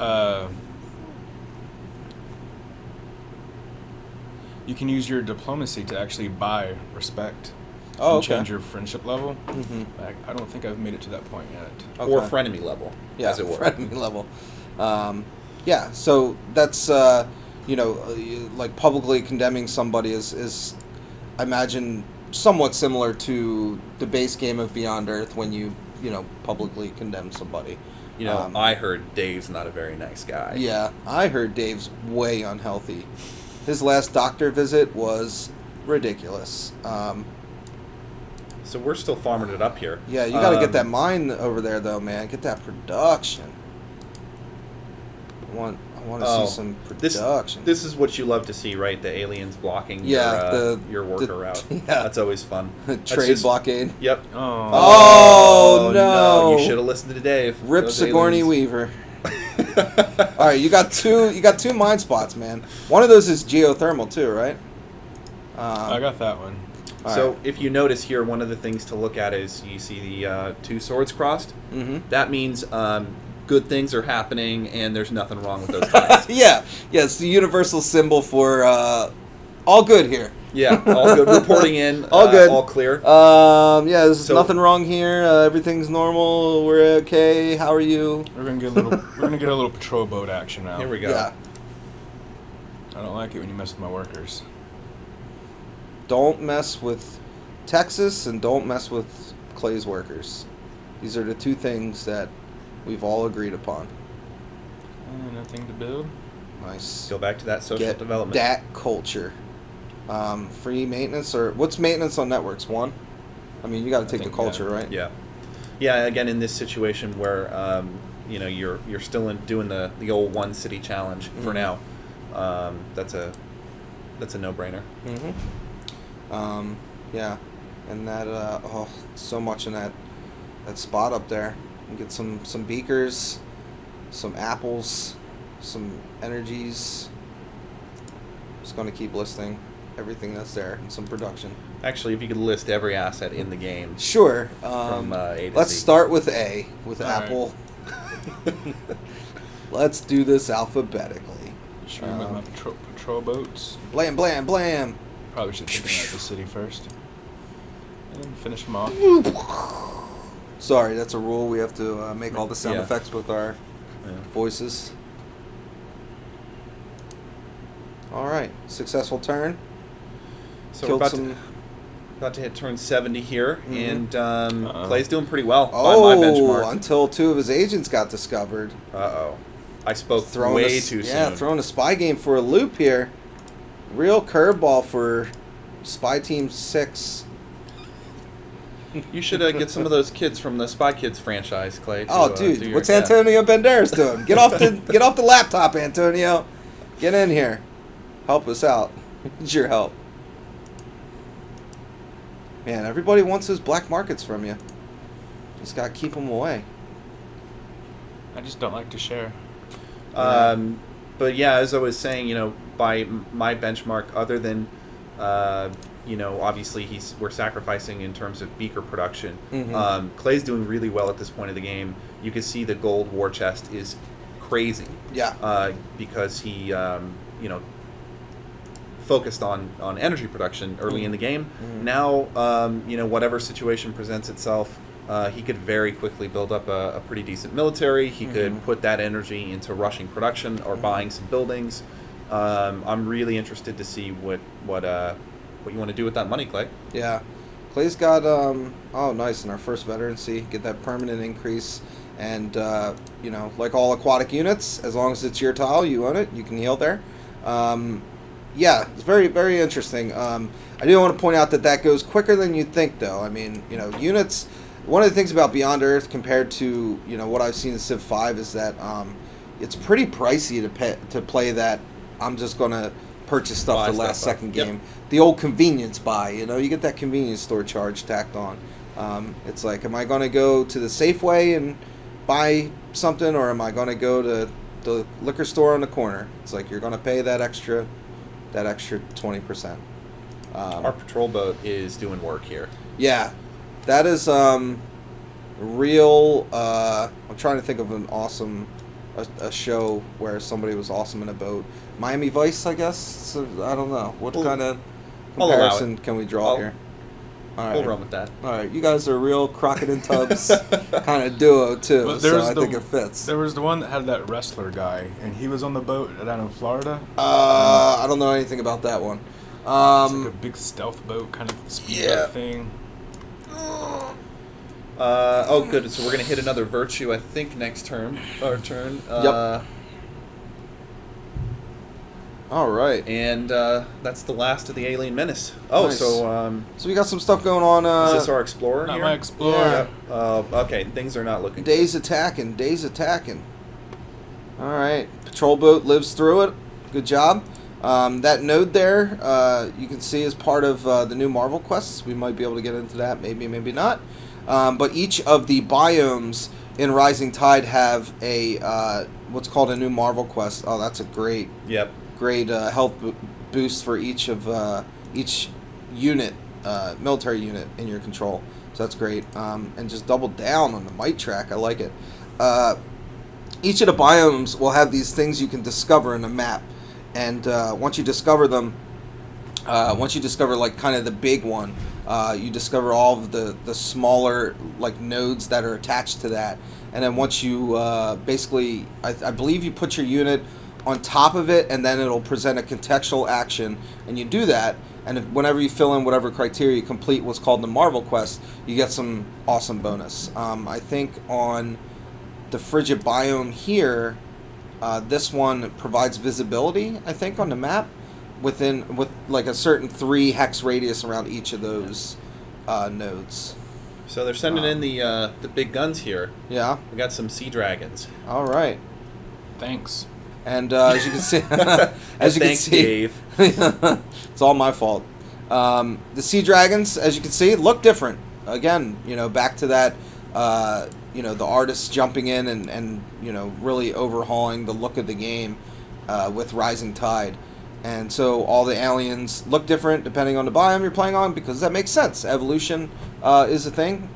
your diplomacy to actually buy respect. And change your friendship level. Mm-hmm. I don't think I've made it to that point yet. Okay. Or frenemy level, as it were. Frenemy level. So that's like publicly condemning somebody is I imagine somewhat similar to the base game of Beyond Earth when you publicly condemn somebody. I heard Dave's not a very nice guy. Yeah, I heard Dave's way unhealthy. His last doctor visit was ridiculous. So we're still farming it up here. Yeah, you got to get that mine over there, though, man. Get that production. I want to see some production. This is what you love to see, right? The aliens blocking your worker route. Yeah. That's always fun. Trade blockade. Yep. Oh, no. You should have listened to Dave. Rip Those Sigourney aliens. Weaver. All right, you got two mine spots, man. One of those is geothermal too, right? I got that one. So if you notice here, one of the things to look at is you see the two swords crossed. Mm-hmm. That means good things are happening and there's nothing wrong with those guys. Yeah, it's the universal symbol for all good here. Yeah, all good. Reporting in. All good. All clear. There's nothing wrong here. Everything's normal. We're okay. How are you? We're gonna get a little patrol boat action now. Here we go. Yeah. I don't like it when you mess with my workers. Don't mess with Texas and don't mess with Clay's workers. These are the two things that we've all agreed upon. Nothing to build. Nice. Go back to that social development. That culture. Free maintenance, or what's maintenance on networks? 1? I mean, you got to take the culture, right? Yeah. Yeah. Again, in this situation where you're still doing the old one city challenge for now, that's a no-brainer. Mm-hmm. Yeah, and that so much in that spot up there. You get some beakers, some apples, some energies. Just going to keep listing everything that's there and some production. Actually, if you could list every asset in the game. Sure. From A to let's Z. start with A, with All Apple. Let's do this alphabetically. Shoot with my patrol boats. Blam, blam, blam. Probably should take them out of the city first. And then finish them off. Sorry, that's a rule. We have to make all the sound Yeah. effects with our voices. All right, successful turn. So Killed we're some. about to hit turn 70 here, Mhm. and Clay's doing pretty well by Oh, my benchmark. until 2 of his agents got discovered. Uh-oh. I spoke way too soon. Yeah, throwing a spy game for a loop here. Real curveball for Spy Team 6. You should get some of those kids from the Spy Kids franchise, Clay. To, Oh, do dude, your- what's yeah. Antonio Banderas doing? Get off the laptop, Antonio. Get in here. Help us out. Need your help. Man, everybody wants those black markets from you. Just gotta keep them away. I just don't like to share. But yeah, as I was saying, by my benchmark, other than, obviously we're sacrificing in terms of beaker production. Mhm. Clay's doing really well at this point of the game. You can see the gold war chest is crazy. Yeah. Because he, focused on energy production early in the game. Now, whatever situation presents itself, he could very quickly build up a pretty decent military. He could put that energy into rushing production or buying some buildings. I'm really interested to see what you want to do with that money, Clay. Yeah. Clay's got, nice, in our first veterancy, get that permanent increase. And, like all aquatic units, as long as it's your tile, you own it, you can heal there. Yeah, it's very, very interesting. I do want to point out that goes quicker than you'd think, though. I mean, units, one of the things about Beyond Earth compared to, what I've seen in Civ 5 is that it's pretty pricey to play that I'm just going to purchase stuff for last second game. Yep. The old convenience buy, you get that convenience store charge tacked on. It's like, am I going to go to the Safeway and buy something, or am I going to go to the liquor store on the corner? It's like you're going to pay that extra 20%. Our patrol boat is doing work here. Yeah, that is real. I'm trying to think of an awesome a show where somebody was awesome in a boat. Miami Vice, I guess. So, I don't know what kind of comparison can we draw here. All right, we'll run with that. All right, you guys are a real Crockett and Tubbs kind of duo too, so I think it fits. There was the one that had that wrestler guy, and he was on the boat down in Florida. I don't know anything about that one. It's like a big stealth boat kind of speedboat thing. Good. So we're gonna hit another virtue, I think, next turn. Yep. All right. And that's the last of the Alien Menace. Oh, nice. so we got some stuff going on. Is this our Explorer Not here? my Explorer. Yeah. Okay, things are not looking Days attacking. All right. Patrol boat lives through it. Good job. That node there, you can see is part of the new Marvel quests. We might be able to get into that, maybe not. But each of the biomes in Rising Tide have a what's called a new Marvel quest. Oh, that's a great health boost for each unit, military unit in your control. So that's great. And just double down on the might track. I like it. Each of the biomes will have these things you can discover in a map. And once you discover them, like kind of the big one, you discover all of the smaller like nodes that are attached to that. And then once you basically, I believe you put your unit on top of it, and then it'll present a contextual action, and you do that. And whenever you fill in whatever criteria you complete what's called the Marvel quest, you get some awesome bonus. I think on the frigid biome here, this one provides visibility, I think, on the map with like a certain 3 hex radius around each of those nodes. So they're sending in the big guns here. Yeah. We got some sea dragons. All right. Thanks. And as you can see, Thanks, Dave. It's all my fault. The sea dragons, as you can see, look different. Again, back to that. The artists jumping in and really overhauling the look of the game with Rising Tide. And so all the aliens look different depending on the biome you're playing on, because that makes sense. Evolution is a thing.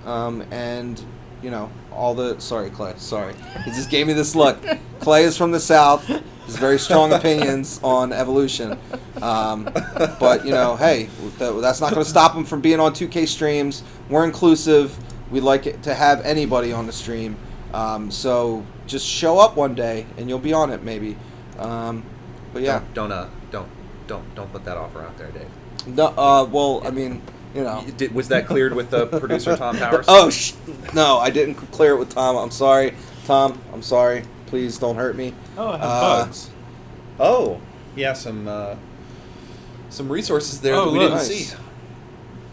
Sorry, Clay. Sorry. He just gave me this look. Clay is from the South. He has very strong opinions on evolution. But, hey, that's not going to stop him from being on 2K streams. We're inclusive. We like to have anybody on the stream. So just show up one day and you'll be on it maybe. But yeah. Don't put that offer out there, Dave. No, I mean, Was that cleared with the producer Tom Powers? No, I didn't clear it with Tom. I'm sorry. Tom, I'm sorry. Please don't hurt me. Oh, I have bugs. Oh, yeah, some resources there that we didn't see.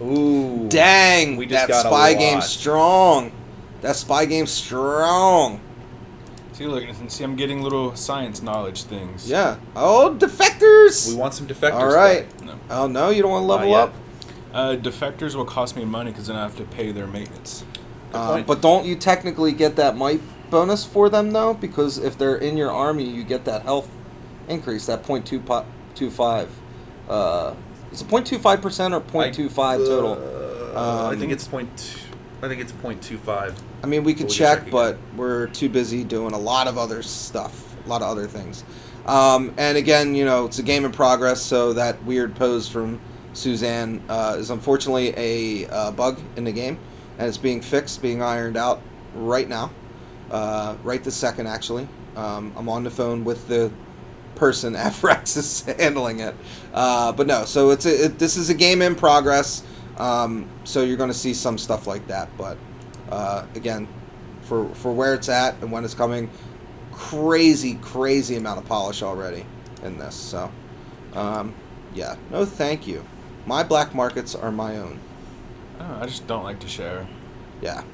Ooh. Dang, we just that got spy a lot. game's strong. That spy game's strong. See, I'm getting little science knowledge things. Yeah. Oh, defectors! We want some defectors. All right. No. Oh, no, you don't want to level up? Defectors will cost me money because then I have to pay their maintenance. But don't you technically get that might bonus for them, though? Because if they're in your army, you get that health increase, that 0.25. Is it 0.25% or 0.25 total? I think it's 0.25. I mean, we could check, but we're too busy doing a lot of other stuff. lot of other things. And again, it's a game in progress, so that weird pose from Suzanne is unfortunately a bug in the game, and it's being fixed, being ironed out right now, right this second actually. I'm on the phone with the person at Fraxis handling it, but no. So this is a game in progress, so you're going to see some stuff like that. But again, for where it's at and when it's coming, crazy amount of polish already in this. So yeah, no thank you. My black markets are my own. Oh, I just don't like to share. Yeah,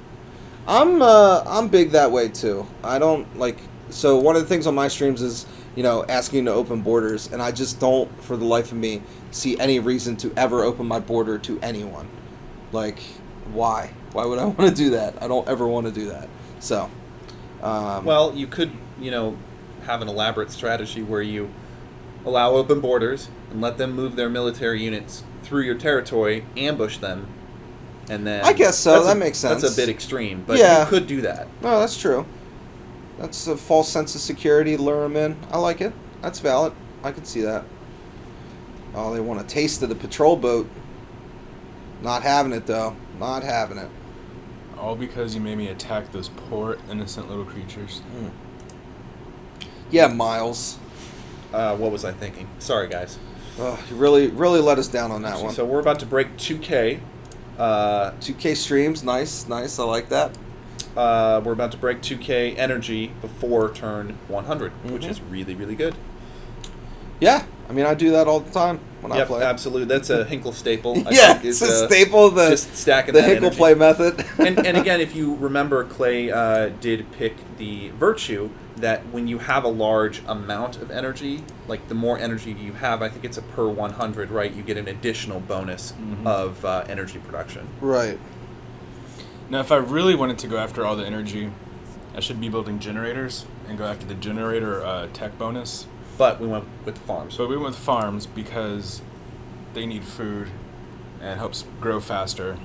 I'm big that way too. I don't like. So one of the things on my streams is asking to open borders, and I just don't, for the life of me, see any reason to ever open my border to anyone. Like, why? Why would I want to do that? I don't ever want to do that. So, well, you could have an elaborate strategy where you allow open borders and let them move their military units through your territory, ambush them, and then... I guess so. That makes sense. That's a bit extreme, but yeah. You could do that. No, that's true. That's a false sense of security, lure them in. I like it. That's valid. I can see that. Oh, they want a taste of the patrol boat. Not having it, though. Not having it. All because you made me attack those poor, innocent little creatures. Yeah, Myles. What was I thinking? Sorry, guys. Oh, you really let us down on that one. So we're about to break 2K. 2K streams, nice. I like that. We're about to break 2K energy before turn 100, which is really good. Yeah, I mean I do that all the time when I play. Absolutely. That's a Hinkle staple. Yeah, it's a staple. Just stacking the that Hinkle energy. play method. and again, if you remember, Clay did pick the virtue that when you have a large amount of energy, like the more energy you have, I think it's a per 100, right? You get an additional bonus of energy production. Right. Now, if I really wanted to go after all the energy, I should be building generators and go after the generator tech bonus. But we went with farms. So we went with farms because they need food and it helps grow faster.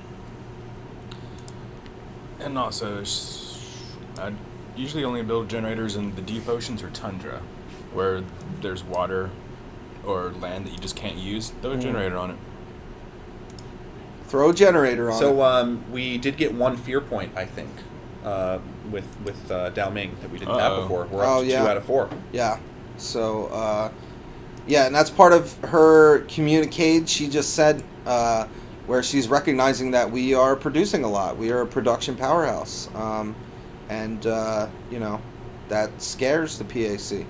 And also, I usually only build generators in the deep oceans or tundra, where there's water or land that you just can't use. Throw a generator on it. Throw a generator on it. So we did get one fear point, I think, with Dao Ming that we didn't have before. We're up to 2 out of 4. Yeah. So, yeah, and that's part of her communicate. She just said where she's recognizing that we are producing a lot. We are a production powerhouse. And that scares the PAC.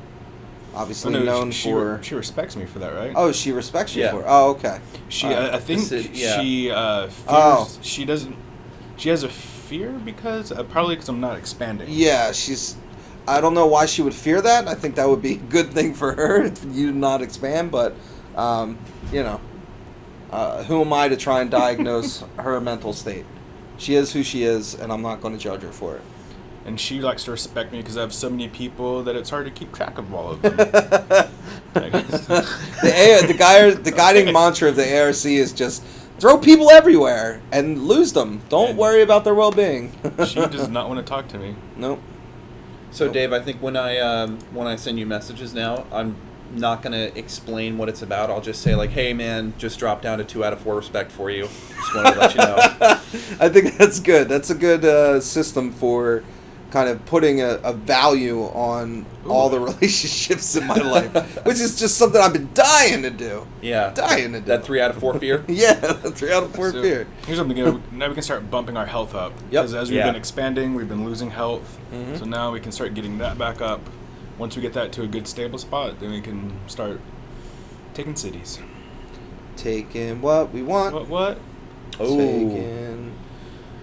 Obviously known for... She respects me for that, right? Oh, she respects you for it. Oh, okay. I think she fears... She doesn't... She has a fear because... probably because I'm not expanding. Yeah, she's... I don't know why she would fear that. I think that would be a good thing for her if you not expand, but, who am I to try and diagnose her mental state? She is who she is, and I'm not going to judge her for it. And she likes to respect me because I have so many people that it's hard to keep track of all of them. The guiding mantra of the ARC is just throw people everywhere and lose them. Don't worry about their well-being. She does not want to talk to me. Nope. So Dave, I think when I send you messages now, I'm not going to explain what it's about. I'll just say like, hey man, just dropped down to 2 out of 4 respect for you. Just wanted to let you know. I think that's good. That's a good system for kind of putting a value on all the relationships in my life, which is just something I've been dying to do. Yeah. Dying to do. That 3 out of 4 fear? Yeah, that 3 out of 4 fear. Here's something, now we can start bumping our health up. Yep. Because as we've been expanding, we've been losing health. So now we can start getting that back up. Once we get that to a good stable spot, then we can start taking cities. Taking what we want. What? Oh. Taking...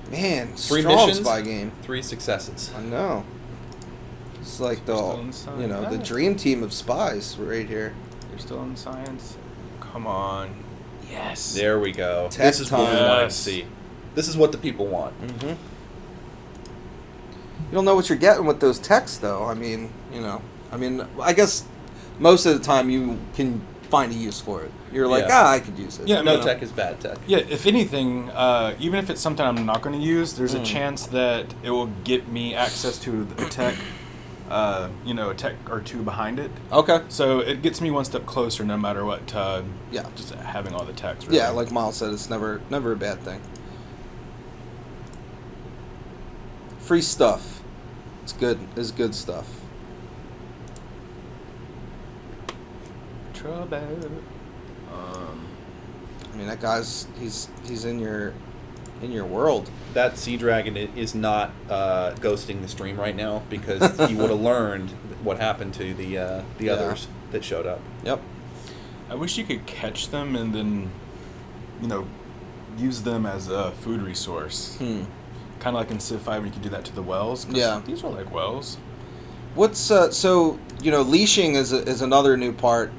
Man, 3 strong missions, spy game. 3 successes. I know. It's like the dream team of spies right here. You're still in science? Come on. Yes. There we go. Tech this is what we want to Yes. see. This is what the people want. You don't know what you're getting with those techs, though. I mean, I guess most of the time you can find a use for it. You're like, I could use it. Yeah, No tech is bad tech. Yeah, if anything, even if it's something I'm not going to use, there's a chance that it will get me access to the tech a tech or two behind it. Okay. So it gets me one step closer, no matter what. Yeah. Just having all the techs. Really. Yeah, like Myles said, it's never a bad thing. Free stuff. It's good. It's good stuff. Trouble. I mean, that guy's he's in your world. That Sea Dragon is not ghosting the stream right now because he would have learned what happened to the others that showed up. Yep. I wish you could catch them and then, use them as a food resource. Kind of like in Civ 5 when you could do that to the whales. 'Cause Yeah. these are like whales. What's leashing is another new part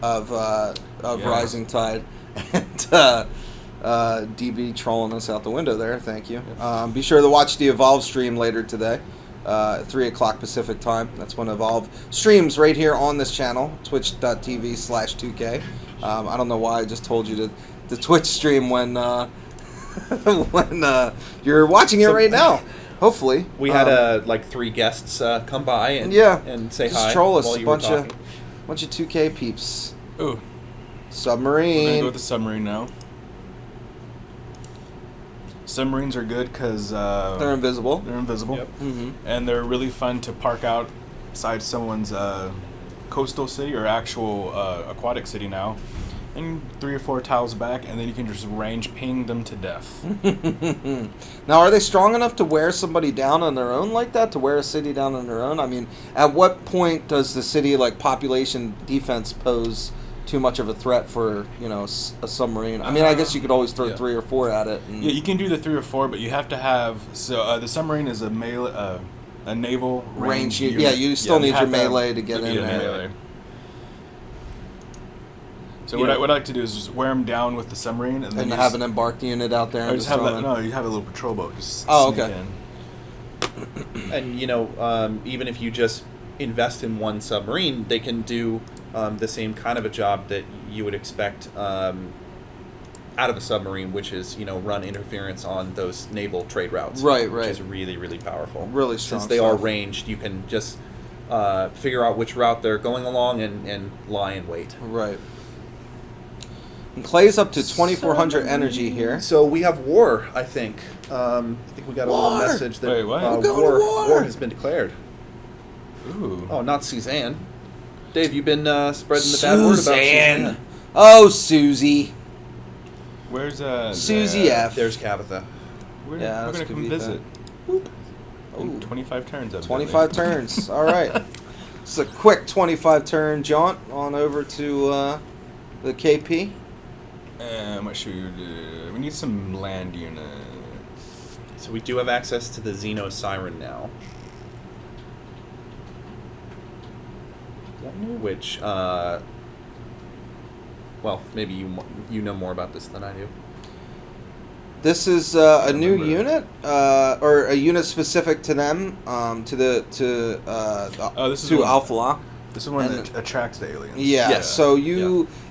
of Rising Tide, and DB trolling us out the window there. Thank you. Be sure to watch the Evolve stream later today, 3 o'clock Pacific time. That's when Evolve streams right here on this channel, twitch.tv/2K. I don't know why I just told you to Twitch stream when when you're watching it right now. Hopefully, we had 3 guests come by and say just hi. Troll us while a you were bunch of talking. 2K peeps. Ooh. We're going to Submarine. go with the submarine now. Submarines are good because They're invisible. they're invisible. Yep. Mm-hmm. And they're really fun to park outside someone's coastal city or actual aquatic city now. And 3 or 4 tiles back, and then you can just range ping them to death. Now, are they strong enough to wear somebody down on their own like that? To wear a city down on their own? I mean, at what point does the city population defense pose too much of a threat for a submarine? I mean, I guess you could always throw 3 or 4 at it. And Yeah, you can do the 3 or 4, but you have to have the submarine is a naval range unit. Yeah, you still need have your to have- melee to get in there. melee. So what I like to do is just wear them down with the submarine and then And have an embarked unit out there. or And just have throw that. in. No, you have a little patrol boat. Just Oh, sneak okay. in. And even if you just invest in one submarine, they can do the same kind of a job that you would expect out of a submarine, which is run interference on those naval trade routes. Right. Which is really, really powerful. Really strong Since they are stuff. ranged, you can just figure out which route they're going along and lie in wait. Right. And Clay's up to 2,400 energy here. So we have war, I think. I think we got a little War! message that Wait, what? We're going to war! war has been declared. Ooh. Oh, not Suzanne. Dave, you've been spreading the bad word about Suzanne. Oh, Susie. Where's Susie F. There's Tabitha. We're Yeah, gonna that's come good visit. Ooh. In 25 turns. evidently. 25 turns. All right. It's a quick 25 turn jaunt on over to the KP. What should we do? We need some land units. So we do have access to the Xeno Siren now. Which, well, maybe you know more about this than I do. This is a new unit, or a unit specific to them, to Falah. This is one And- that attracts the aliens. Yeah. Yes. So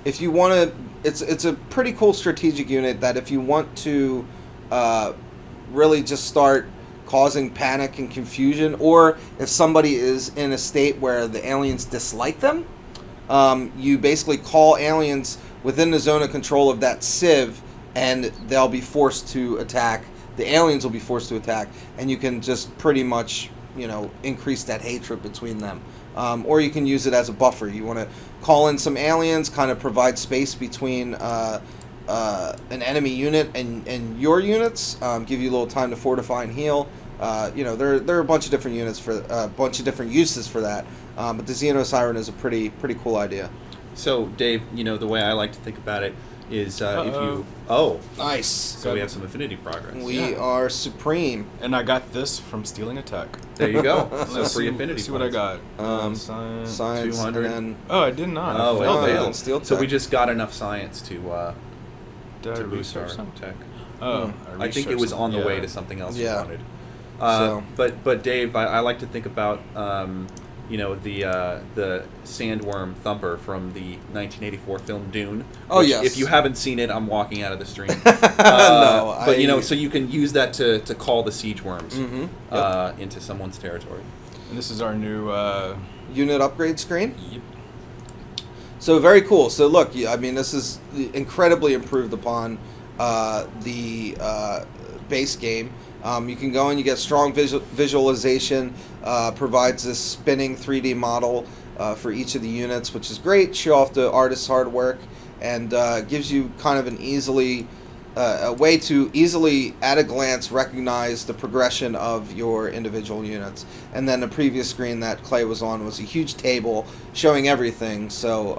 if you want to, it's a pretty cool strategic unit that if you want to, really just start causing panic and confusion, or if somebody is in a state where the aliens dislike them, you basically call aliens within the zone of control of that civ, and they'll be forced to attack. The aliens will be forced to attack, and you can just pretty much, increase that hatred between them. Or you can use it as a buffer. You want to call in some aliens, kind of provide space between an enemy unit and your units, give you a little time to fortify and heal. There are a bunch of different units for a bunch of different uses for that. But the Xeno Siren is a pretty cool idea. So, Dave, the way I like to think about it is if you... Nice. So we have some affinity progress. We are supreme. And I got this from stealing a tech. There you go. So Let's free see, affinity let's see what I points. got. Science 200. and then Oh, I did not. Oh, failed. it failed. Steel So we tech. just got enough science to Did I boost our research something? tech. Oh, I think it was on the way to something else Yeah. you wanted. So- But Dave, I like to think about the sandworm thumper from the 1984 film Dune. Oh, which, yes. If you haven't seen it, I'm walking out of the stream. No, but so you can use that to call the siege worms Mhm. into someone's territory. And this is our new. Unit upgrade screen. Yep. So very cool. So look, I mean, this is incredibly improved upon the base game. You can go and you get strong visualization. Provides this spinning 3D model for each of the units, which is great. Show off the artist's hard work, and gives you kind of an a way to easily, at a glance, recognize the progression of your individual units. And then the previous screen that Clay was on was a huge table showing everything. So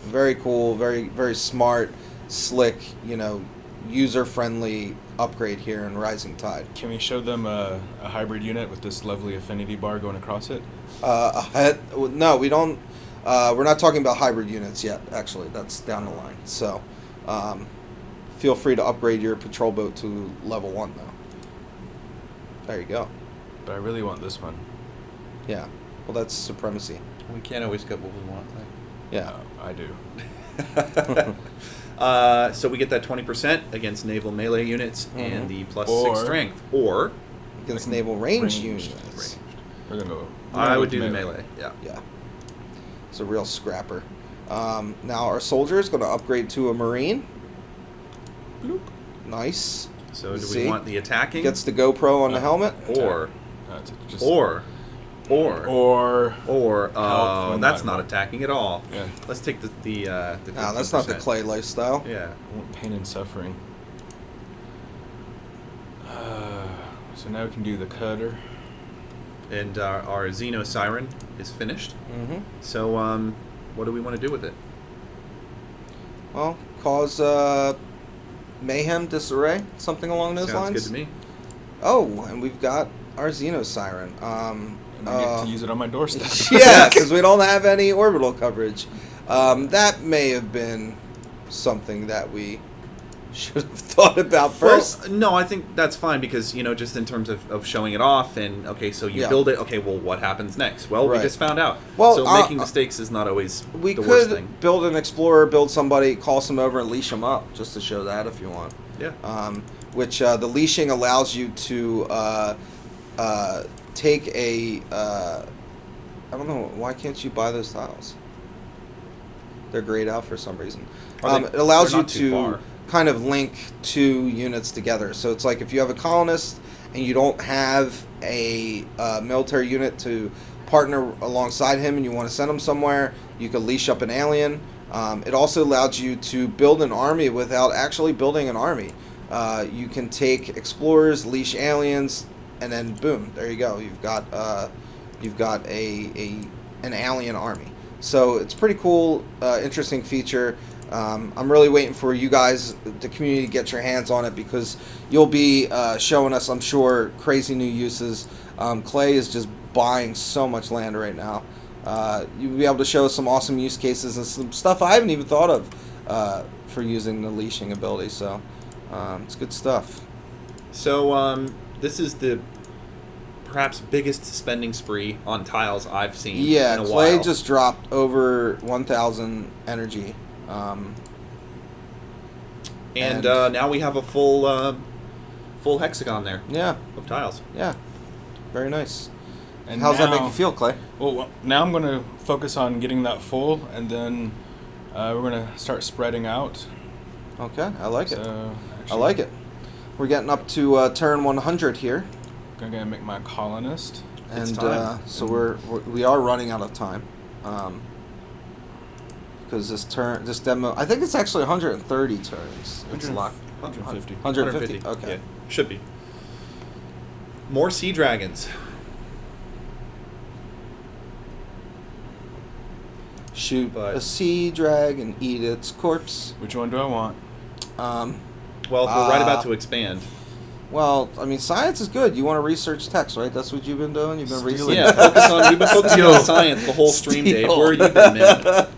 very cool, very, very smart, slick, user-friendly upgrade here in Rising Tide. Can we show them a hybrid unit with this lovely affinity bar going across it? No, we don't. We're not talking about hybrid units yet, actually. That's down the line. So feel free to upgrade your patrol boat to level 1, though. There you go. But I really want this one. Yeah. Well, that's supremacy. We can't always get what we want. Yeah. I do. So we get that 20% against naval melee units and the plus Or- 6 strength. Or Against naval range Ranged. units. We're gonna go. I would do the melee. Yeah. Yeah. It's a real scrapper. Now our soldier is going to upgrade to a marine. Bloop. Nice. So do See? we want the attacking? Gets the GoPro on the helmet. Or Just or Health that's not- not attacking at all. Yeah. Let's take the No, that's not the 15%. Clay lifestyle. Yeah. I want pain and suffering. So now we can do the cutter. And our Xeno Siren is finished. Mm-hmm. So what do we want to do with it? Well, cause mayhem, disarray, something along those Sounds lines. good to me. Oh, and we've got our Xeno Siren. And I get to use it on my doorstep. Yeah, because we don't have any orbital coverage. That may have been something that we should have thought about first. Well, no, I think that's fine because, just in terms of showing it off and, okay, so you Yeah. build it, okay, well, what happens next? Well, Right. we just found out. Well, so making mistakes is not always We the worst could thing. build an explorer, build somebody, call some over, and leash them up, just to show that if you want. Yeah. Which the leashing allows you to take a. I don't know, why can't you buy those tiles? They're grayed out for some reason. It allows they're you not too to far. kind of link two units together. So it's like if you have a colonist and you don't have a military unit to partner alongside him and you want to send him somewhere, you could leash up an alien. It also allows you to build an army without actually building an army. You can take explorers, leash aliens, and then boom, there you go. You've got an alien army. So it's pretty cool, interesting feature. I'm really waiting for you guys, the community, to get your hands on it because you'll be showing us, I'm sure, crazy new uses. Clay is just buying so much land right now. You'll be able to show us some awesome use cases and some stuff I haven't even thought of for using the leashing ability. So it's good stuff. So this is the perhaps biggest spending spree on tiles I've seen Yeah, in a Clay while. just dropped over 1,000 energy. And now we have a full hexagon there Yeah, of tiles. yeah. Very nice. And How's that now- make you feel, Clay? Well, now I'm going to focus on getting that full, and then we're going to start spreading out. Okay, I like it. So, I like it. We're getting up to turn 100 here, I'm going to make my colonist. It's and time. so we are running out of time. Because this demo, I think it's actually 130 turns. It's a lot. 150. 150. Okay. Yeah, should be. More sea dragons. Shoot But- a sea dragon, eat its corpse. Which one do I want? Well, if we're right about to expand. Well, I mean, science is good. You want to research text, right? That's what you've been doing. You've been Steal researching. Yeah, we've been focusing on science the whole stream, Dave. Where have you been, man?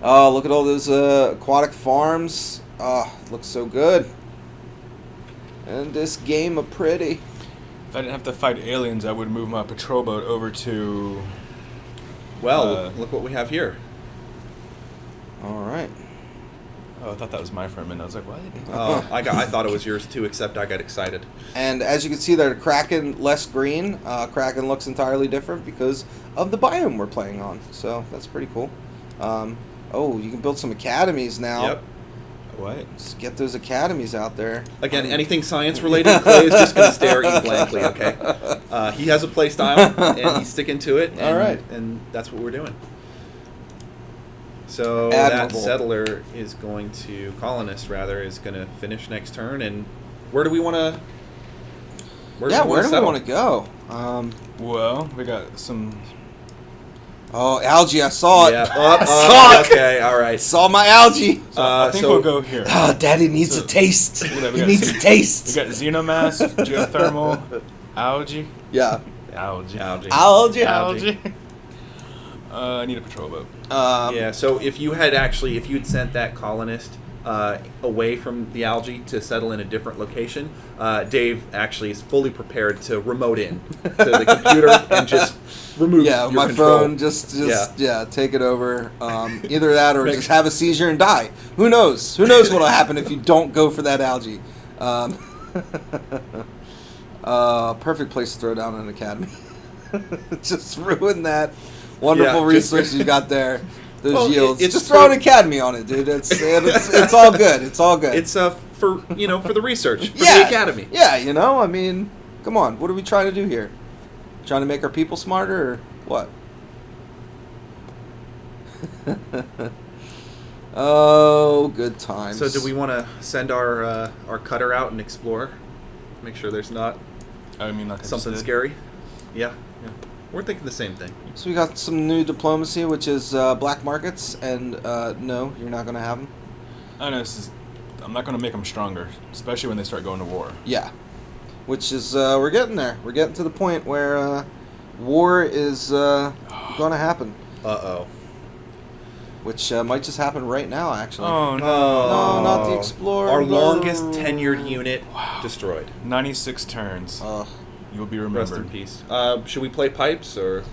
Oh, look at all those aquatic farms. Oh, looks so good. And this game of pretty. If I didn't have to fight aliens, I would move my patrol boat over to... Well, look what we have here. All right. Oh, I thought that was my for a minute. I was like, what? Oh, I thought it was yours too, except I got excited. And as you can see, they're Kraken less green. Kraken looks entirely different because of the biome we're playing on. So that's pretty cool. Oh, you can build some academies now. Yep. What? Let's get those academies out there. Again, anything science related, Clay is just going to stare at you blankly. Okay. He has a play style, and he's sticking to it. And, All right. And that's what we're doing. So Admirable. that settler is going to colonist rather is going to finish next turn. And where do we want to? Where do we want to go? Well, we got some. Oh, algae! I saw it. Yeah. I saw it. Okay. All right. Saw my algae. So I think we'll go here. Oh, Daddy needs a taste. He needs a taste. We got xenomass, geothermal, algae. Yeah. Algae. Algae. I need a patrol boat. Yeah. So if you'd sent that colonist away from the algae to settle in a different location, Dave actually is fully prepared to remote in to the computer and just remove. Yeah, your my control. phone just take it over. Either that or just have a seizure and die. Who knows? Who knows what'll happen if you don't go for that algae? Perfect place to throw down an academy. Just ruin that wonderful resource you got there. Those yields. Just throw an academy on it, dude. It's all good. It's all good. It's for the research for the academy. Yeah, I mean, come on. What are we trying to do here? Trying to make our people smarter or what? Oh, good times. So do we want to send our cutter out and explore? Make sure there's not like something scary. Yeah. We're thinking the same thing. So we got some new diplomacy, which is black markets, and no, you're not going to have them. I know I'm not going to make them stronger, especially when they start going to war. Yeah, which is we're getting there. We're getting to the point where war is going to happen. Uh-oh. Which might just happen right now, actually. Oh, no. No, not the Explorer. Our longest tenured unit destroyed. 96 turns. You'll be Rest remembered. in peace. Should we play pipes or?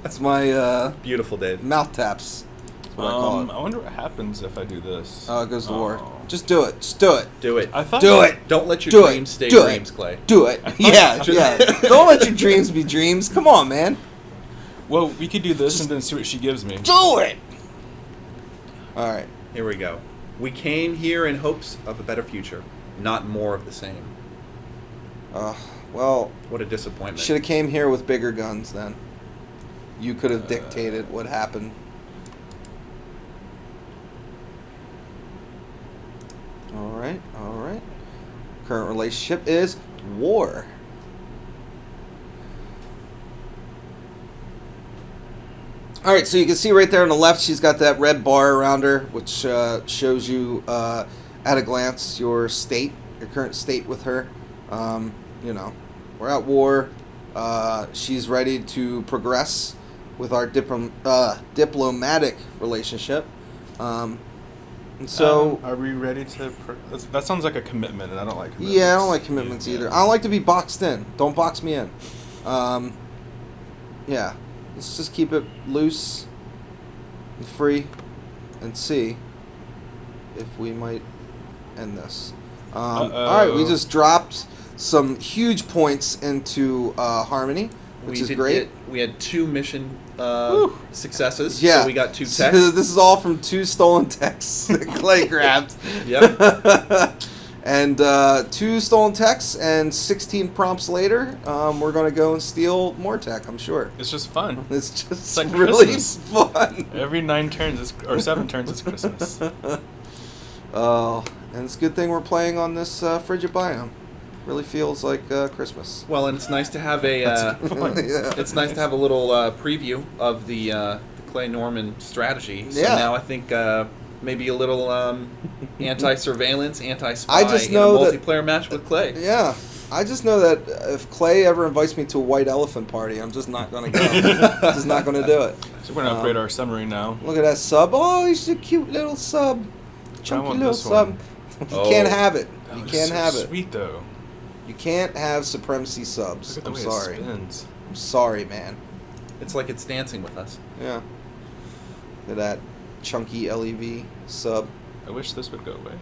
It's my Beautiful, Dave. mouth taps. That's what I call it. I wonder what happens if I do this. Oh, it goes to war. Just do it. Just do it. Do it. I thought Do it. Don't let your Do it. dreams stay Do it. dreams, Clay. Do it. Yeah, yeah. Don't let your dreams be dreams. Come on, man. Well, we could do this and then see what she gives me. Do it. All right. Here we go. We came here in hopes of a better future, not more of the same. Well, What a disappointment. should have came here with bigger guns then. You could have dictated what happened. All right. All right. Current relationship is war. All right, so you can see right there on the left, she's got that red bar around her, which shows you at a glance your state, your current state with her. We're at war. She's ready to progress with our diplomatic relationship. And so, are we ready to? That sounds like a commitment, and I don't like commitments. yeah, I don't like commitments either. I don't like to be boxed in. Don't box me in. Yeah. Let's just keep it loose and free and see if we might end this. All right, we just dropped some huge points into Harmony, which is great. We had 2 mission successes, Yeah. so we got 2 So techs. this is all from 2 stolen techs that Clay grabbed. Yep. And 2 stolen techs and 16 prompts later, we're going to go and steal more tech, I'm sure. It's just fun. It's just like really Christmas. fun. Every 9 turns or 7 turns is Christmas. Oh, and it's a good thing we're playing on this frigid biome. Really feels like Christmas. Well, and it's nice to have a Yeah. it's nice to have a little preview of the Clay Norman strategy. So Yeah. now I think maybe a little anti-surveillance, anti-spy I just in know a that- multiplayer match with Clay. Yeah. I just know that if Clay ever invites me to a white elephant party, I'm just not going to go. Just not going to do it. So we're gonna upgrade our submarine now. Look at that sub. Oh, he's a cute little sub. Chunky want little this sub. one. You Oh. can't have it. That You was can't so have it. Sweet though. You can't have supremacy subs. Look at the I'm way sorry. it spins. I'm sorry, man. It's like it's dancing with us. Yeah. Look at that chunky LEV sub. I wish this would go away.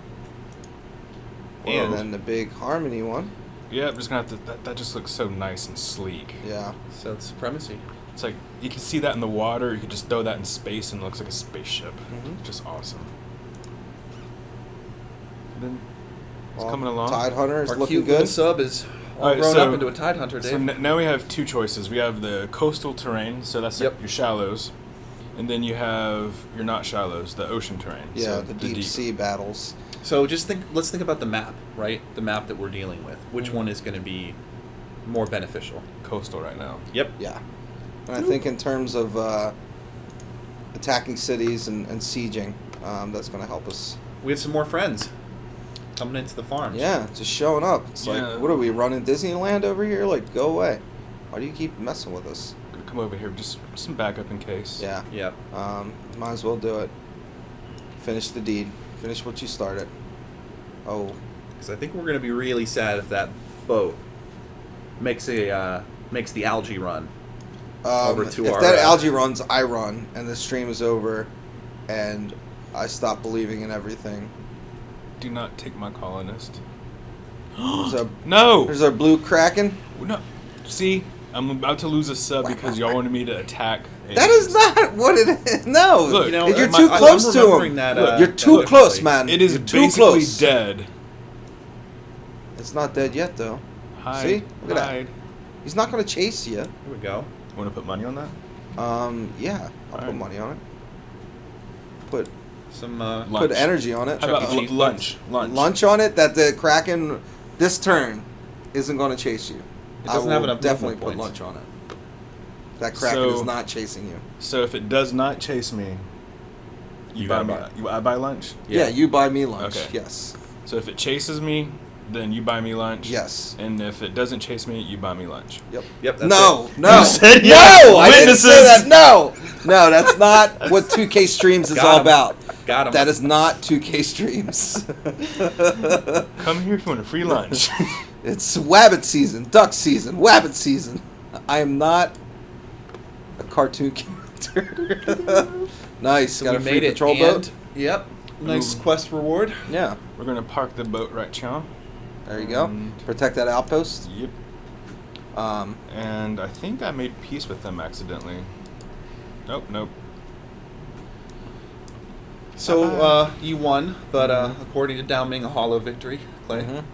And then the big Harmony one. Yeah, I'm just gonna have to. That just looks so nice and sleek. Yeah. So it's supremacy. It's like you can see that in the water. You can just throw that in space and it looks like a spaceship. Mhm. Just awesome. And then it's Well, coming along. Tide Hunter is Our looking cute little good. sub is all Alright, grown so- up into a Tide Hunter, Dave. So now we have two choices. We have the coastal terrain, so that's like Yep. your shallows, and then you have your not shallows, the ocean terrain. Yeah, so the deep sea battles. So let's think about the map, right? The map that we're dealing with. Which one is going to be more beneficial? Coastal right now. Yep. Yeah. And I think in terms of attacking cities and sieging, that's going to help us. We have some more friends coming into the farms. Yeah, just showing up. It's Yeah. like, what are we, running Disneyland over here? Like, go away. Why do you keep messing with us? Gonna come over here, just some backup in case. Yeah. Yep. Might as well do it. Finish the deed. Finish what you started. Oh. Because I think we're going to be really sad if that boat makes the algae run. Over to if our, that algae runs, I run, and the stream is over, and I stop believing in everything. Do not take my colonist. There's No! our blue Kraken. No. See, I'm about to lose a sub because y'all wanted me to attack. That is not what it is. No, Look, You know, you're I'm- too I'm close to remembering him. that, You're that too close, differently. man. It is You're too basically close. dead. It's not dead yet, though. Hide. See? Look at that. hide. He's not going to chase you. Here we go. Want to put money on that? Yeah, I'll put Alright. money on it. Put Some Lunch. put energy on it. How about Chuck E. Cheese lunch? Lunch. Lunch on it that the Kraken this turn isn't going to chase you. It doesn't I have will enough definitely movement put points. lunch on it. That Kraken So- is not chasing you. So if it does not chase me, You buy gotta me. buy it. I buy lunch. Yeah, you buy me lunch. Okay. Yes. So if it chases me, then you buy me lunch. Yes. And if it doesn't chase me, you buy me lunch. Yep. Yep, that's No, it. no, You said no! yes. I didn't say Witnesses. that. No, no, that's not what 2K Streams is Got all him. about. Got him. That is not 2K Streams. Come here if you want a free lunch. It's wabbit season, duck season, wabbit season. I am not a cartoon character. Nice. So Got we a free made it. patrol And, boat. Yep. Nice Ooh. quest reward. Yeah. We're gonna park the boat right now. There you go. And- Protect that outpost. Yep. Um, And I think I made peace with them accidentally. Nope. So you won, but according to Dao Ming, a hollow victory, Clay. mhm.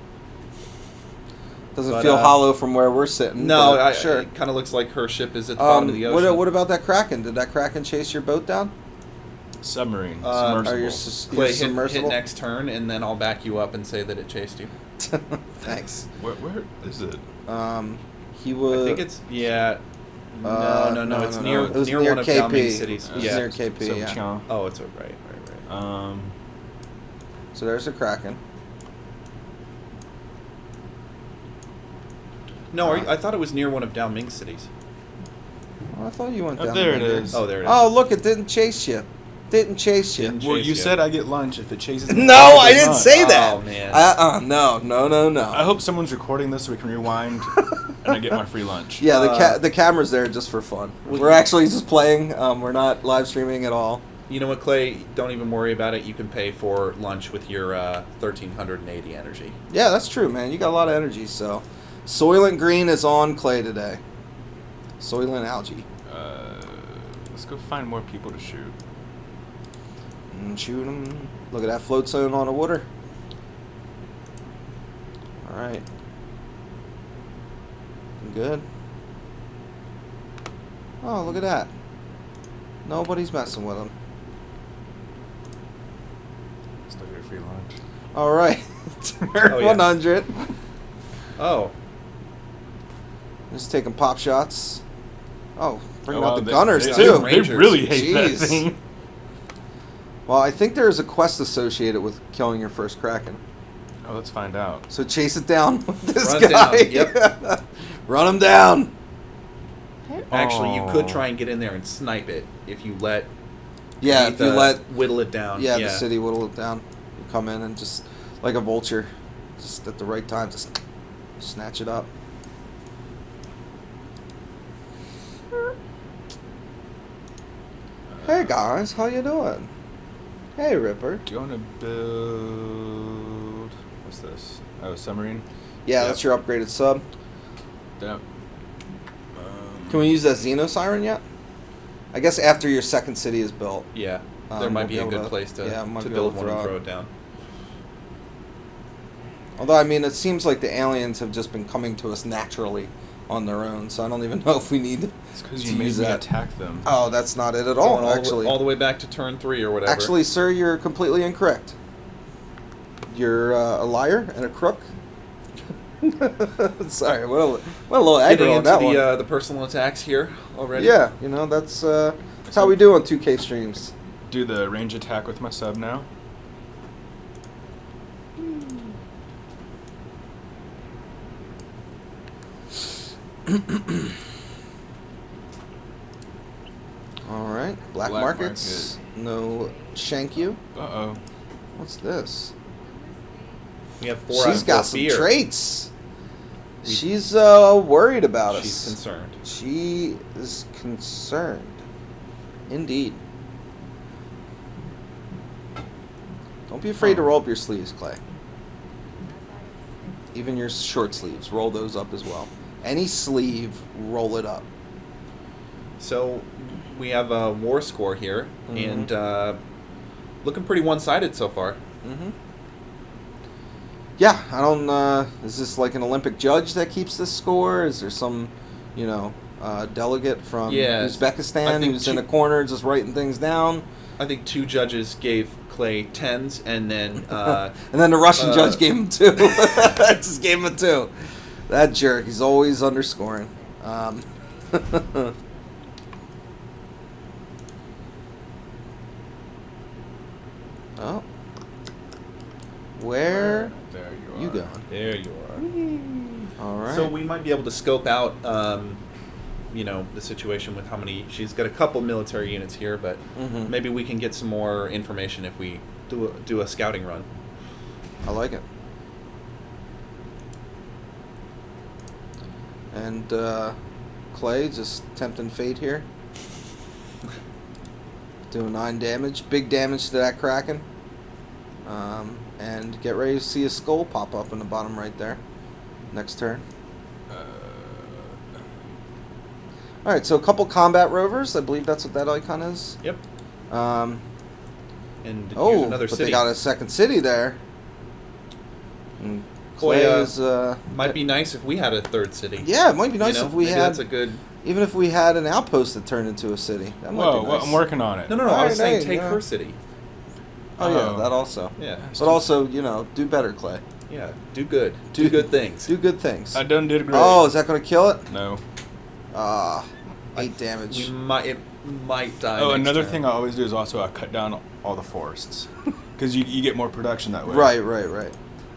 Doesn't But, feel hollow from where we're sitting. No, but sure. it kind of looks like her ship is at the bottom of the ocean. What about that Kraken? Did that Kraken chase your boat down? Submarine. Are Submersible. your Clay, hit submersible? next turn, and then I'll back you up and say that it chased you. Thanks. Where is it? He was. I think it's No. It's near It was near near one of Dao Ming's KP. cities. It was Yeah. near KP. So Yeah. Chiang. Oh, it's right. So there's a Kraken. No, I thought it was near one of Dao Ming's cities. Oh, I thought you went Oh, down. there it there. is. Oh, there it is. Oh, look! It didn't chase you. Didn't chase you. Didn't Well, chase you you. said I get lunch if it chases me. No, It I does didn't not. say that. Oh, man. No. I hope someone's recording this so we can rewind and I get my free lunch. Yeah, the camera's there just for fun. Well, We're you- actually just playing. We're not live streaming at all. You know what, Clay? Don't even worry about it. You can pay for lunch with your 1,380 energy. Yeah, that's true, man. You got a lot of energy. So, Soylent Green is on Clay today. Soylent Algae. Let's go find more people to shoot. Shoot them. Look at that float zone on the water. All right. Good. Oh, look at that. Nobody's messing with them. Still get a free lunch. All right. Turn Oh, yeah. 100. Oh, Just taking pop shots. Oh, bringing Oh, out wow, the they- gunners, they- too. They Rangers. really hate that Jeez. thing. Well, I think there is a quest associated with killing your first Kraken. Oh, let's find out. So chase it down with this Run it guy. down, yep. Run him down. actually, you could Oh. try and get in there and snipe it if you let. Yeah, if you let whittle it down. the city whittle it down. You come in and just like a vulture, just at the right time, just snatch it up. Hey guys, how you doing? Hey Ripper. Do you want to build... What's this? Oh, submarine? Yeah, Yep. that's your upgraded sub. Yep. Can we use that Xeno Siren yet? I guess after your second city is built. Yeah, there might be we'll a be good able to- place to, yeah, might to be build able to one and throw throw it. it down. Although, I mean, it seems like the aliens have just been coming to us naturally on their own, so I don't even know if we need It's because to you made use me that. attack them. Oh, that's not it at Going all, actually. all the way back to turn 3 or whatever. Actually, sir, you're completely incorrect. You're a liar and a crook. Sorry, what a little getting aggro on into that one. the personal attacks here already. Yeah, you know, that's how we do on 2K streams. Do the range attack with my sub now. All right, black Black markets. No shank you. Uh-oh. What's this? We have 4 out She's of got 4 some fear. traits. She's worried about She's us. concerned. She is concerned. Indeed. Don't be afraid to roll up your sleeves, Clay. Even your short sleeves, roll those up as well. Any sleeve, roll it up. So we have a war score here, Mhm. and looking pretty one-sided so far. Mm-hmm. Yeah, I don't. Is this like an Olympic judge that keeps this score? Is there some, delegate from Yeah, I Uzbekistan think who's in two- a corner just writing things down? I think 2 judges gave Clay 10s, and then And then the Russian judge gave him 2. Just gave him a 2. That jerk. He's always underscoring. Oh. Where There you are. you going? there you are. All right. So we might be able to scope out, the situation with how many. She's got a couple military units here, but Mhm. maybe we can get some more information if we do a scouting run. I like it. And Clay just tempting fate here. Doing 9 damage. Big damage to that Kraken. And get ready to see a skull pop up in the bottom right there. Next turn. Alright, so a couple combat rovers. I believe that's what that icon is. Yep. Um, And here's oh, another but city. they got a second city there. And Boy, Clay is... might be nice if we had a third city. Yeah, it might be nice You know, if we maybe had... That's a good. Even if we had an outpost that turned into a city. That might Whoa, be well, nice. I'm working on it. No. I was Alright, saying hey, take yeah. her city. Oh, yeah, Oh. that also. Yeah. But also, do better, Clay. Yeah. Do good. Do good things. Do good things. I done did great. Oh, is that going to kill it? No. 8 damage. It might die. Oh, next another turn. thing I always do is also I cut down all the forests. Because you get more production that way. Right.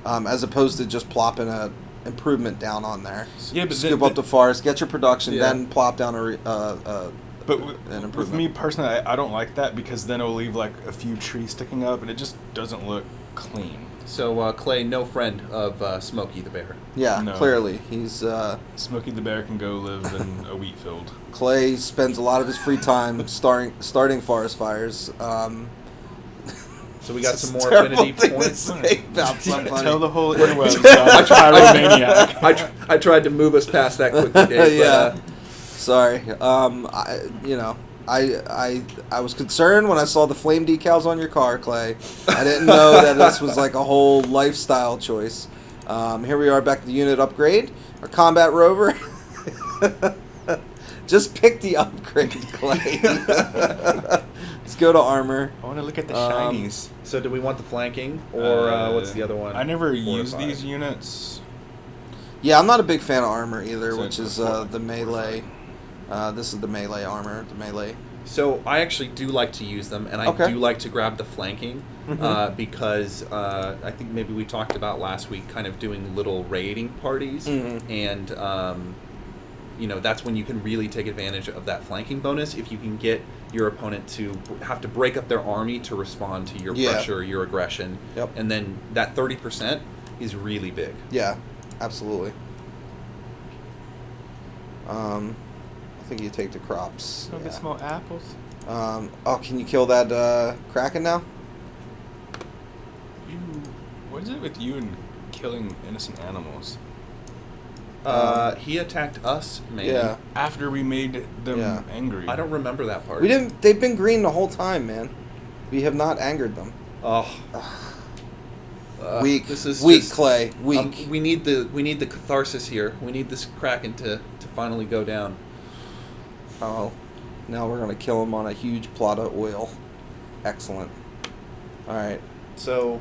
As opposed to just plopping a improvement down on there. Yeah, but Scoop up the forest, get your production, Yeah. then plop down But an with improvement. me personally, I don't like that because then it'll leave like a few trees sticking up and it just doesn't look clean. So Clay, no friend of Smokey the Bear. Yeah, No. clearly. He's Smokey the Bear can go live in a wheat field. Clay spends a lot of his free time starting forest fires. So we got It's some a more terrible affinity thing to points. say about somebody. Tell the whole interwebs I'm a pyromaniac. I tried to move us past that quickly, Dave. Yeah. But, Sorry. I was concerned when I saw the flame decals on your car, Clay. I didn't know that this was like a whole lifestyle choice. Here we are back to the unit upgrade. Our combat rover. Just pick the upgrade, Clay. Let's go to armor. I want to look at the Um, shinies. so do we want the flanking or what's the other one? I never 4 or use 5? these units. Yeah, I'm not a big fan of armor either, So which it's is the four. the melee. This is the melee armor, the melee. So I actually do like to use them, and I Okay. do like to grab the flanking Mhm. because I think maybe we talked about last week, kind of doing little raiding parties, Mhm. and that's when you can really take advantage of that flanking bonus if you can get your opponent to have to break up their army to respond to your Yeah. pressure, your aggression, Yep. and then that 30% is really big. Yeah, absolutely. I think you take the crops. Go Yeah. get some more apples. Can you kill that Kraken now? What is it with you and killing innocent animals? He attacked us, man. Yeah. After we made them Yeah. angry. I don't remember that part. We didn't. They've been green the whole time, man. We have not angered them. Oh. Weak. This is weak, just- Clay. Weak. we need the catharsis here. We need this Kraken to finally go down. Oh, now we're gonna kill him on a huge plot of oil. Excellent. All right. So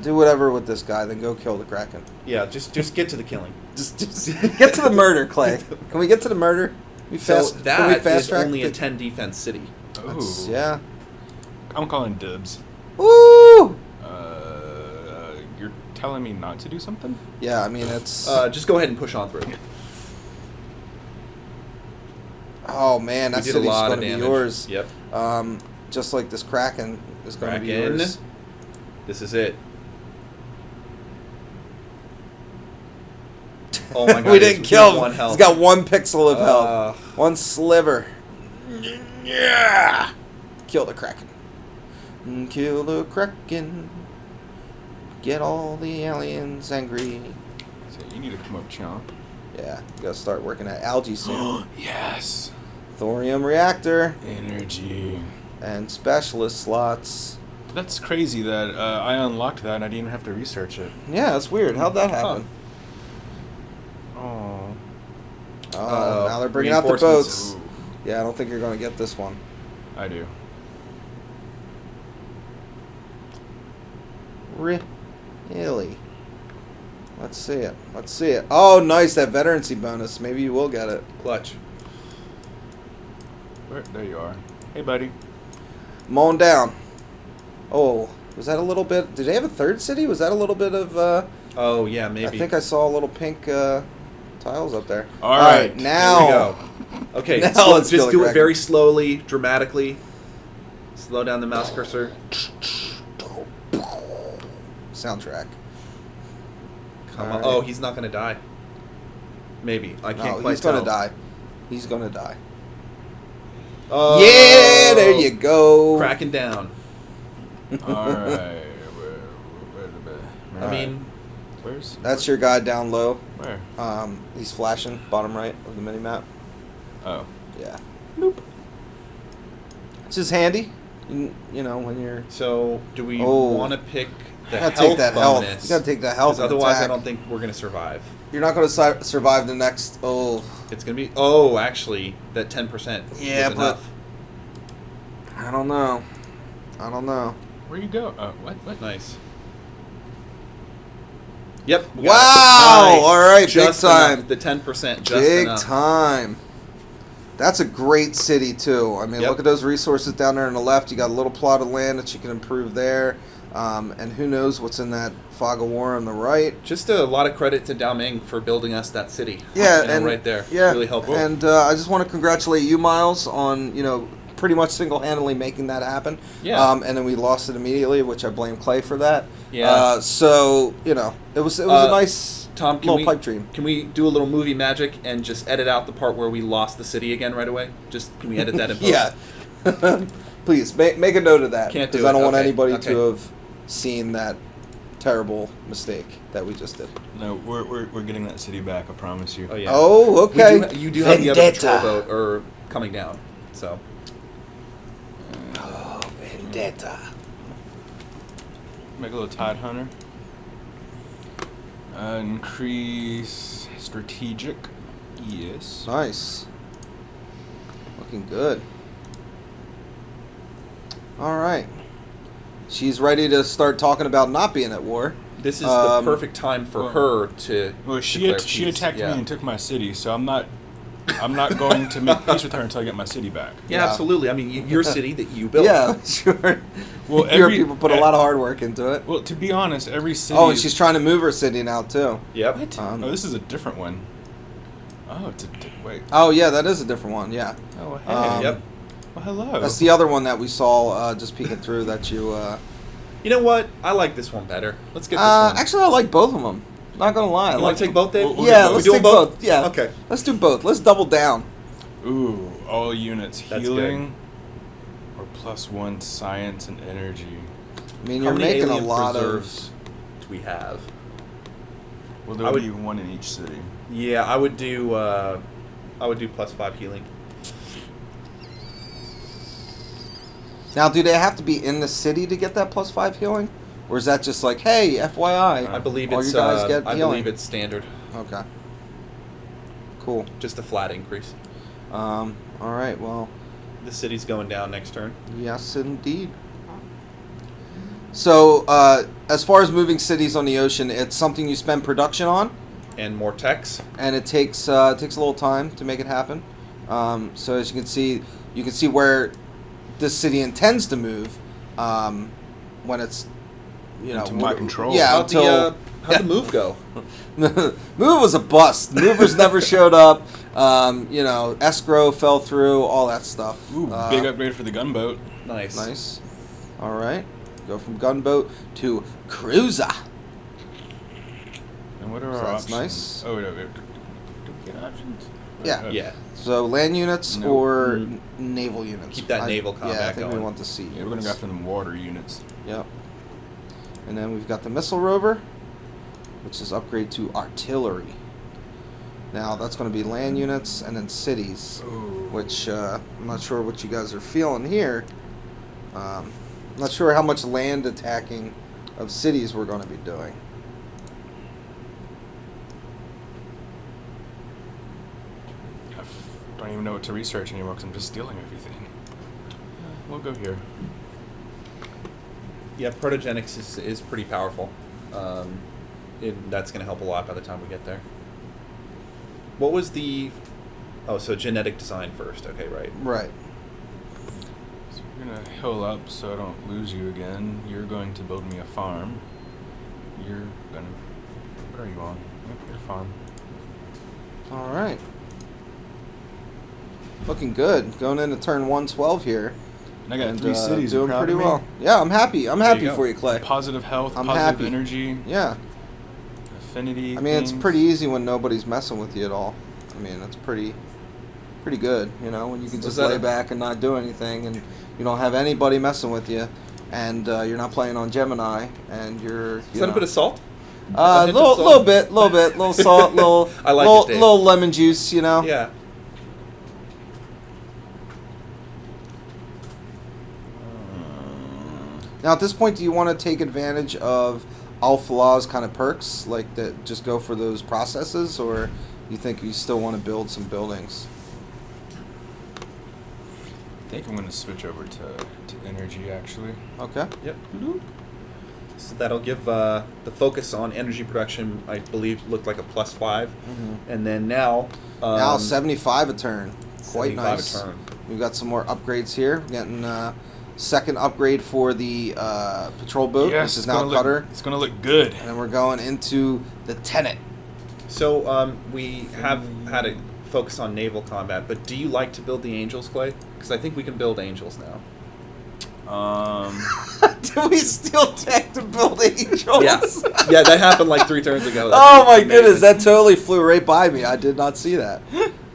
Do whatever with this guy, then go kill the Kraken. yeah, just get to the killing. Just get to the murder, Clay. Can we get to the murder? Can we So can we that fast is track only a the- 10 defense city. Ooh. Yeah. I'm calling dibs. Woo! You're telling me not to do something? Yeah, I mean it's. Just go ahead and push on through. Oh man, We that did a city's lot gonna of be damage. yours. Yep. Just like this Kraken is gonna be Kraken. yours. This is it. Oh my god. We didn't he's kill him. one health. He's got 1 pixel of health. 1 sliver. Yeah. Kill the Kraken. Kill the Kraken. Get all the aliens angry. So you need to come up, Chomp. Yeah, you gotta start working at algae soon. Yes. Thorium reactor Energy. and specialist slots. That's crazy that I unlocked that and I didn't even have to research it. Yeah, that's weird. How'd that happen? Oh. Oh, now they're bringing out the Reinforcements. boats. Yeah, I don't think you're gonna get this one. I do. Really? Let's see it. Let's see it. Oh, nice, that veterancy bonus. Maybe you will get it. Clutch. There you are. Hey, buddy. I'm on down. Oh, was that a little bit... Did they have a third city? Was that a little bit of... Oh yeah, maybe. I think I saw a little pink tiles up there. All right, now... Here we go. Okay, Now slow, let's kill just the do it Kraken. very slowly, dramatically. Slow down the mouse cursor. Soundtrack. Come on. Alright. Oh, he's not gonna die. Maybe. I can't No, quite he's tell. gonna die. He's gonna die. Oh, Yeah, there you go. Cracking down. All right. I mean, where's That's your guy down low. where? He's flashing, bottom right of the mini map. Oh. Yeah. Nope. It's just handy, you know, when you're. so do we Oh. want to pick the You gotta health take that bonus? health. You gotta take that health. 'Cause and otherwise, attack. I don't think we're gonna survive. You're not gonna survive the next. Oh. It's gonna be. Oh, actually, that 10%. Yeah, was but- enough. I don't know. I don't know. Where you go? What? Nice. Yep. we got Wow! it. Nice. All right, big Just time. enough. The 10%. Just Big enough. time. That's a great city too. I mean, Yep. look at those resources down there on the left. You got a little plot of land that you can improve there, and who knows what's in that fog of war on the right. Just a lot of credit to Dao Ming for building us that city. Yeah, You know, and right there. Yeah, Really helpful. And I just want to congratulate you, Myles, on pretty much single-handedly making that happen. Yeah. And then we lost it immediately, which I blame Clay for that. Yeah. So it was a nice Tom, can little we, pipe dream. Can we do a little movie magic and just edit out the part where we lost the city again right away? Just can we edit that in post? Yeah. Please make a note of that. Can't do because I don't it. want Okay, anybody okay. to have seen that terrible mistake that we just did. No, we're getting that city back. I promise you. Oh yeah. Oh, We okay. you do have the other Vendetta. patrol boat or coming down. So Oh, vendetta. Make a little tide hunter. Increase strategic. Yes. Nice. Looking good. All right. She's ready to start talking about not being at war. this is the perfect time for her to. Well, she declare she peace. attacked Yeah. me and took my city, so I'm not going to make peace with her until I get my city back. Yeah, Yeah. absolutely. I mean, your city that you built. Yeah, sure. Well, Your every- people put a lot of hard work into it. Well, to be honest, every city. Oh, and she's trying to move her city now too. Yep. What? Um, Oh, this is a different one. Oh, it's a wait. Oh yeah, that is a different one. Yeah. Oh, hey. Yep. Well, hello. That's the other one that we saw just peeking through that you. You know what? I like this one better. Let's get this one. Actually, I like both of them. Not gonna lie. You want to take both, Dave? We'll Yeah, do let's doing take both. Yeah. Okay. Let's do both. Let's double down. Ooh. all units That's healing or +1 science and energy. I mean, How you're many making a alien lot preserves of. do we have? Well, there would be one in each city. Yeah, I would do +5 healing. Now, do they have to be in the city to get that +5 healing, or is that just like, hey, FYI? I believe all it's you guys get I healing? believe it's standard. Okay. Cool. Just a flat increase. All right. Well, The city's going down next turn. yes, indeed. So, as far as moving cities on the ocean, it's something you spend production on, And more techs. and it takes a little time to make it happen. So, as you can see where this city intends to move when it's Into my control. Yeah, How'd until the move go? Move was a bust. Movers never showed up. Escrow fell through. All that stuff. Ooh, big upgrade for the gunboat. Nice. Nice. All right. Go from gunboat to cruiser. And what are So our that's options? nice. Oh, wait. Do we get options? Yeah. Yeah. So land units Nope. or naval units. Keep that naval combat Yeah, I think we going. want the sea. Yeah, we're gonna go after them water units. Yep. And then we've got the missile rover, which is upgrade to artillery. Now that's going to be land units and then cities, Ooh. which I'm not sure what you guys are feeling here. I'm not sure how much land attacking of cities we're going to be doing. Don't even know what to research anymore because I'm just stealing everything. We'll go here. Yeah, protogenics is pretty powerful. That's going to help a lot by the time we get there. What was the... Oh, so genetic design first. Okay, right. Right. So we're gonna hill up so I don't lose you again. You're going to build me a farm. You're gonna... What are you on? Yep, your farm. All right. Looking good. Going into turn 112 here. And I got 3 cities. Doing You proud pretty of me? well. Yeah, I'm happy. I'm happy you go. for you, Clay. Positive health, I'm positive happy. energy, Yeah. affinity. I mean, it's things. pretty easy when nobody's messing with you at all. I mean, it's pretty good, when you can So just is that lay a- back and not do anything, and you don't have anybody messing with you, and you're not playing on Gemini, and you're Is that a bit of salt? A hint of little salt? little salt, little I like little, it, Dave. little lemon juice, Yeah. Now, at this point, do you want to take advantage of Falah's kind of perks, like that? Just go for those processes, or you think you still want to build some buildings? I think I'm gonna switch over to energy actually. Okay. Yep. So that'll give the focus on energy production, I believe, looked like a +5. And then now... Now 75 a turn. Quite 75 nice. a turn. We've got some more upgrades here. Getting second upgrade for the patrol boat, Yes, which is it's now gonna cutter. Look, it's gonna look good. And then we're going into the Tenet. So we have had a focus on naval combat, but do you like to build the angels, Clay? Because I think we can build angels now. Do we steal tech to build angels? Yes. Yeah, that happened like 3 turns ago. That's Oh my amazing. goodness, that totally flew right by me. I did not see that.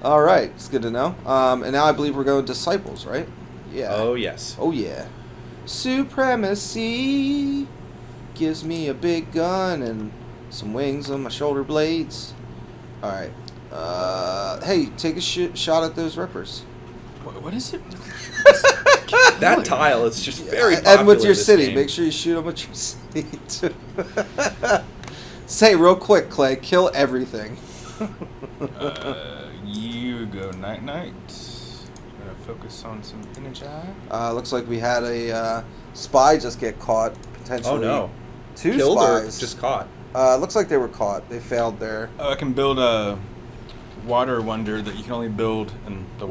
All right, it's good to know. And now I believe we're going disciples, right? Yeah. Oh, yes. Oh yeah. Supremacy gives me a big gun and some wings on my shoulder blades. All right. Hey, take a shot at those rippers. What is it? That tile is just very popular And with your this city, game. make sure you shoot them with your city too. Say real quick, Clay. Kill everything. You go night night. Gonna focus on some energy. Looks like we had a spy just get caught potentially. Oh, no. 2 Killed spies. or just caught? Looks like they were caught. They failed there. I can build a water wonder that you can only build in the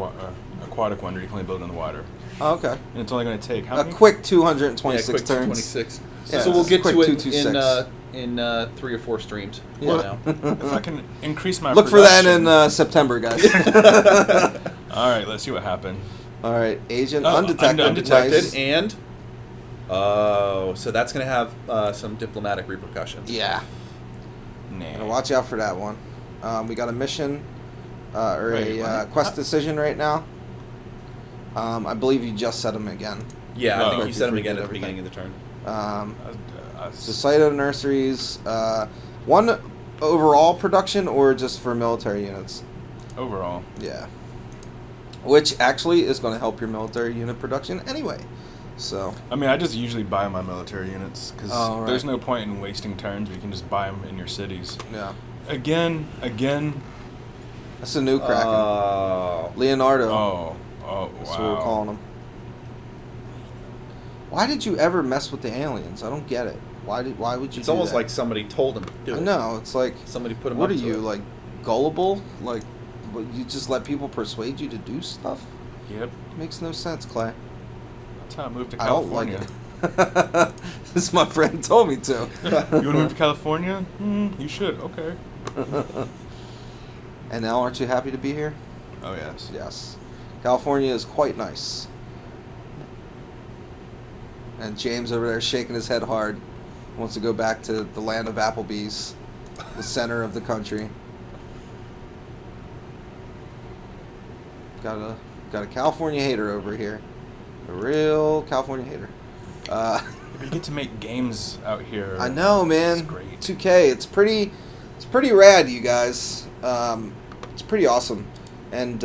aquatic wonder. You can only build in the water, Oh, okay. and it's only going to take how A many? quick 226 quick turns. 26. Yeah, So we'll it's get quick to it 226. in 3 or 4 streams. Yeah. Now. If I can increase my Look for that production- in September, guys. All right, let's see what happened. All right, agent Oh, undetected. Undetected, Nice. and so that's going to have some diplomatic repercussions. Yeah. Nah. Gotta watch out for that one. We got a mission or Wait, a what? quest decision right now. I believe you just set them again. Yeah, I think Or you set them you again did at the everything. beginning of the turn. So Cyto nurseries, one overall production or just for military units? Overall. Yeah. Which actually is going to help your military unit production anyway. So. I mean, I just usually buy my military units because right. there's no point in wasting turns. We can just buy them in your cities. Yeah. Again. That's a new Kraken. Leonardo. Oh, That's wow. what we're calling him. Why did you ever mess with the aliens? I don't get it. Why would you It's do almost that? like somebody told him to do it. I know. It's like, Somebody put him what up are to you, it. like, gullible? Like, you just let people persuade you to do stuff? Yep. Makes no sense, Clay. That's how I moved to I don't like California. it. This my friend told me to. You want to move to California? You should. Okay. And now, aren't you happy to be here? Oh, yes. Yes. California is quite nice. And James over there shaking his head hard. Wants to go back to the land of Applebee's, the center of the country. Got a California hater over here. A real California hater. You get to make games out here. I know, man. It's great. 2K. It's pretty rad, you guys. It's pretty awesome. And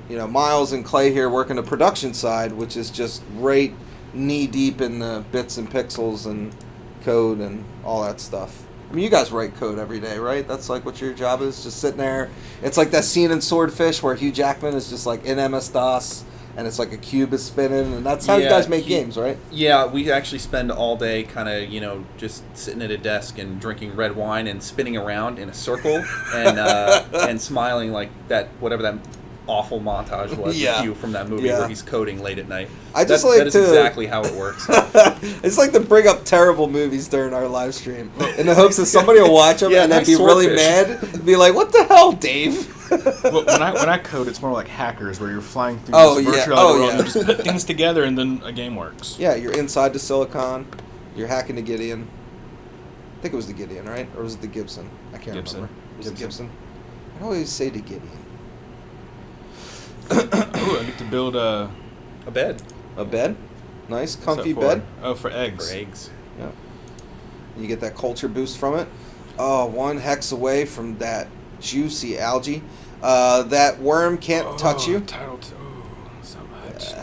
Myles and Clay here working the production side, which is just right knee deep in the bits and pixels and code and all that stuff. I mean, you guys write code every day, right? That's like what your job is, just sitting there. It's like that scene in Swordfish where Hugh Jackman is just like in MS-DOS, and it's like a cube is spinning, and that's how you guys make games, right? Yeah, we actually spend all day kind of, just sitting at a desk and drinking red wine and spinning around in a circle and smiling like that, whatever that awful montage was Yeah. with you from that movie Yeah. where he's coding late at night. I just that is exactly how it works. It's like to bring up terrible movies during our live stream in the hopes that somebody will watch them Yeah, and then nice be really Swordfish. mad and be like, "What the hell, Dave?" Well, when I code, it's more like hackers, where you're flying through Oh, this yeah. virtual Oh, world yeah. and you just put things together, and then a game works. Yeah, you're inside the Silicon. You're hacking the Gideon. I think it was the Gideon, right? Or was it the Gibson? I can't Gibson. remember. Was it Gibson? I always say the Gideon. Ooh, I get to build a bed A bed? Nice, comfy what's that bed. for? Oh, for eggs. for eggs. Yeah. You get that culture boost from it. Oh, 1 hex away from that juicy algae. That worm can't touch you. Title two. So much.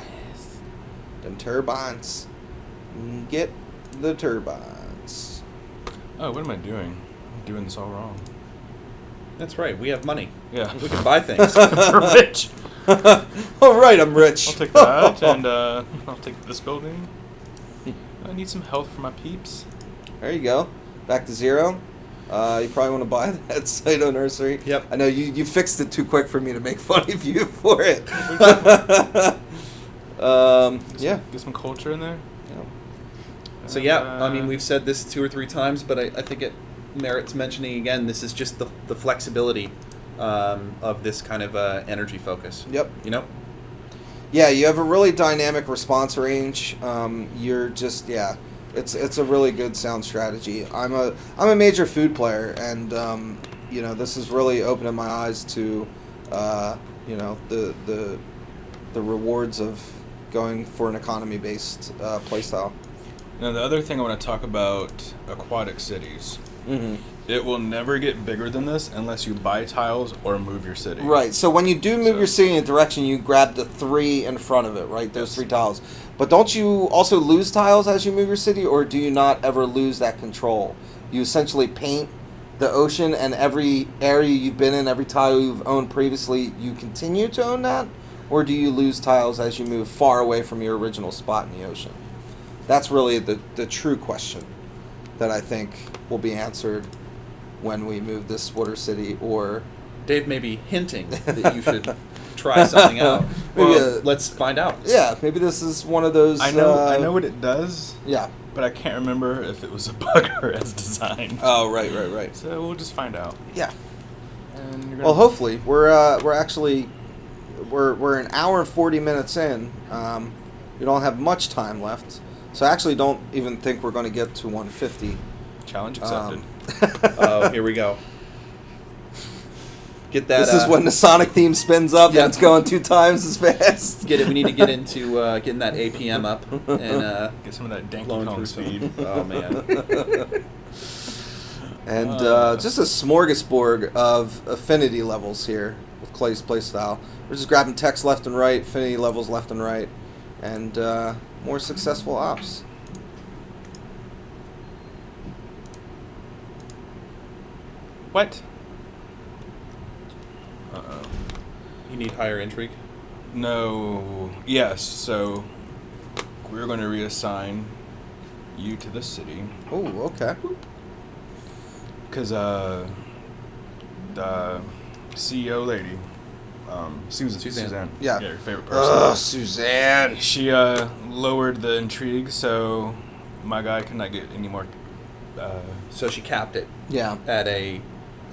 Them turbines. Get the turbines. Oh, what am I doing? I'm doing this all wrong. That's right. We have money. Yeah. We can buy things. We're rich. All right, I'm rich. I'll take that, and I'll take this building. I need some health for my peeps. There you go. Back to 0. You probably want to buy that Cyto nursery. Yep. I know you fixed it too quick for me to make fun of you for it. Yeah. Get some culture in there. So yeah, I mean, we've said this 2 or 3 times, but I think it merits mentioning again. This is just the flexibility of this kind of energy focus. Yep. Yeah, you have a really dynamic response range. You're just it's a really good sound strategy. I'm a major food player, and this is really opening my eyes to the rewards of going for an economy based playstyle. Now, the other thing I want to talk about, aquatic cities. Mm-hmm. It will never get bigger than this unless you buy tiles or move your city. Right. So when you do move So- your city in a direction, you grab the 3 in front of it, right? Those Yes. 3 tiles. But don't you also lose tiles as you move your city, or do you not ever lose that control? You essentially paint the ocean, and every area you've been in, every tile you've owned previously, you continue to own that? Or do you lose tiles as you move far away from your original spot in the ocean? That's really the true question that I think will be answered when we move this water city, or Dave may be hinting that you should try something out. Maybe Well, let's find out. yeah, maybe this is one of those. I know what it does, Yeah. but I can't remember if it was a bug or as designed. Oh, right. So we'll just find out. Yeah. And you're gonna Well, hopefully we're actually we're an hour and 40 minutes in. We don't have much time left, so I actually don't even think we're going to get to 150. challenge accepted. Oh, here we go. Get that. This is when the Sonic theme spins up Yeah. and it's going 2 times as fast. Get it. We need to get into getting that APM up and Get some of that Donkey blowing Kong through speed. Oh man. And just a smorgasbord of affinity levels here with Clay's playstyle. We're just grabbing text left and right, affinity levels left and right, and more successful ops. What? Uh-oh. You need higher intrigue. No. Yes, so we're going to reassign you to the city. Oh, okay. Because, the CEO lady, Suzanne. Yeah. Your favorite person. Oh, Suzanne. She, lowered the intrigue, so my guy cannot get any more, So she capped it Yeah.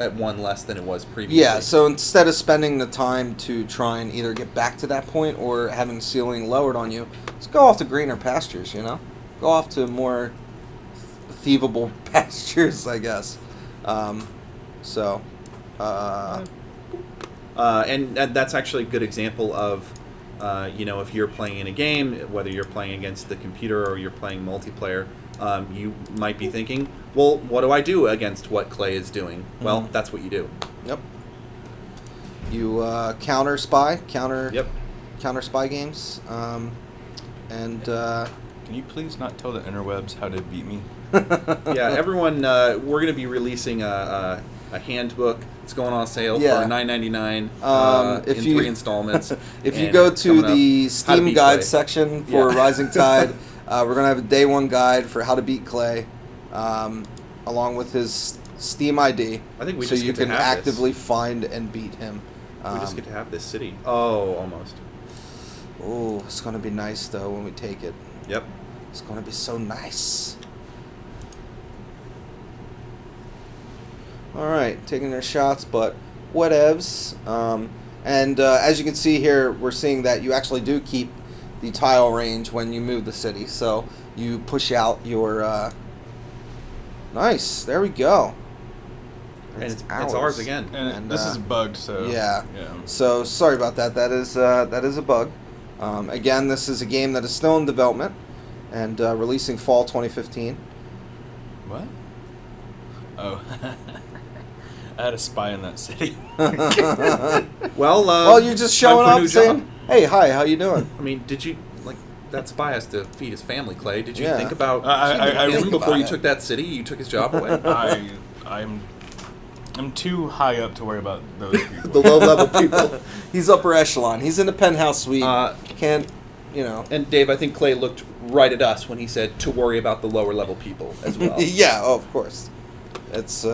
at 1 less than it was previously. Yeah, so instead of spending the time to try and either get back to that point or having the ceiling lowered on you, let's go off to greener pastures, you know? Go off to more thievable pastures, I guess. And that's actually a good example of, if you're playing in a game, whether you're playing against the computer or you're playing multiplayer, you might be thinking, well, what do I do against what Clay is doing? Well, that's what you do. Yep. You counter spy games, Can you please not tell the interwebs how to beat me? Yeah, everyone, we're going to be releasing a handbook. It's going on sale Yeah. for $9.99 if in you- 3 installments. If you And go it's to coming up. the How to Steam beat guide Clay. section for Yeah. Rising Tide, we're going to have a day 1 guide for how to beat Clay, along with his Steam ID, I think we so just you get to can have actively find and beat him. We just get to have this city. Oh, almost. Oh, it's going to be nice, though, when we take it. Yep. It's going to be so nice. All right, taking their shots, but whatevs. As you can see here, we're seeing that you actually do keep the tile range when you move the city. So you push out your... Nice, there we go. And it's ours again. And this is bugged, so... Yeah. So sorry about that. That is a bug. Again, this is a game that is still in development and releasing fall 2015. What? Oh. I had a spy in that city. Well, you're just time showing for a up new saying, job. "Hey, hi, how you doing?" I mean, did you that spy has to feed his family, Clay? Did you Yeah. think about I him think before about you it. took that city? You took his job away. I'm too high up to worry about those people. The low-level people. He's upper echelon. He's in the penthouse suite. Can't, And Dave, I think Clay looked right at us when he said to worry about the lower-level people as well. Yeah, of course. It's.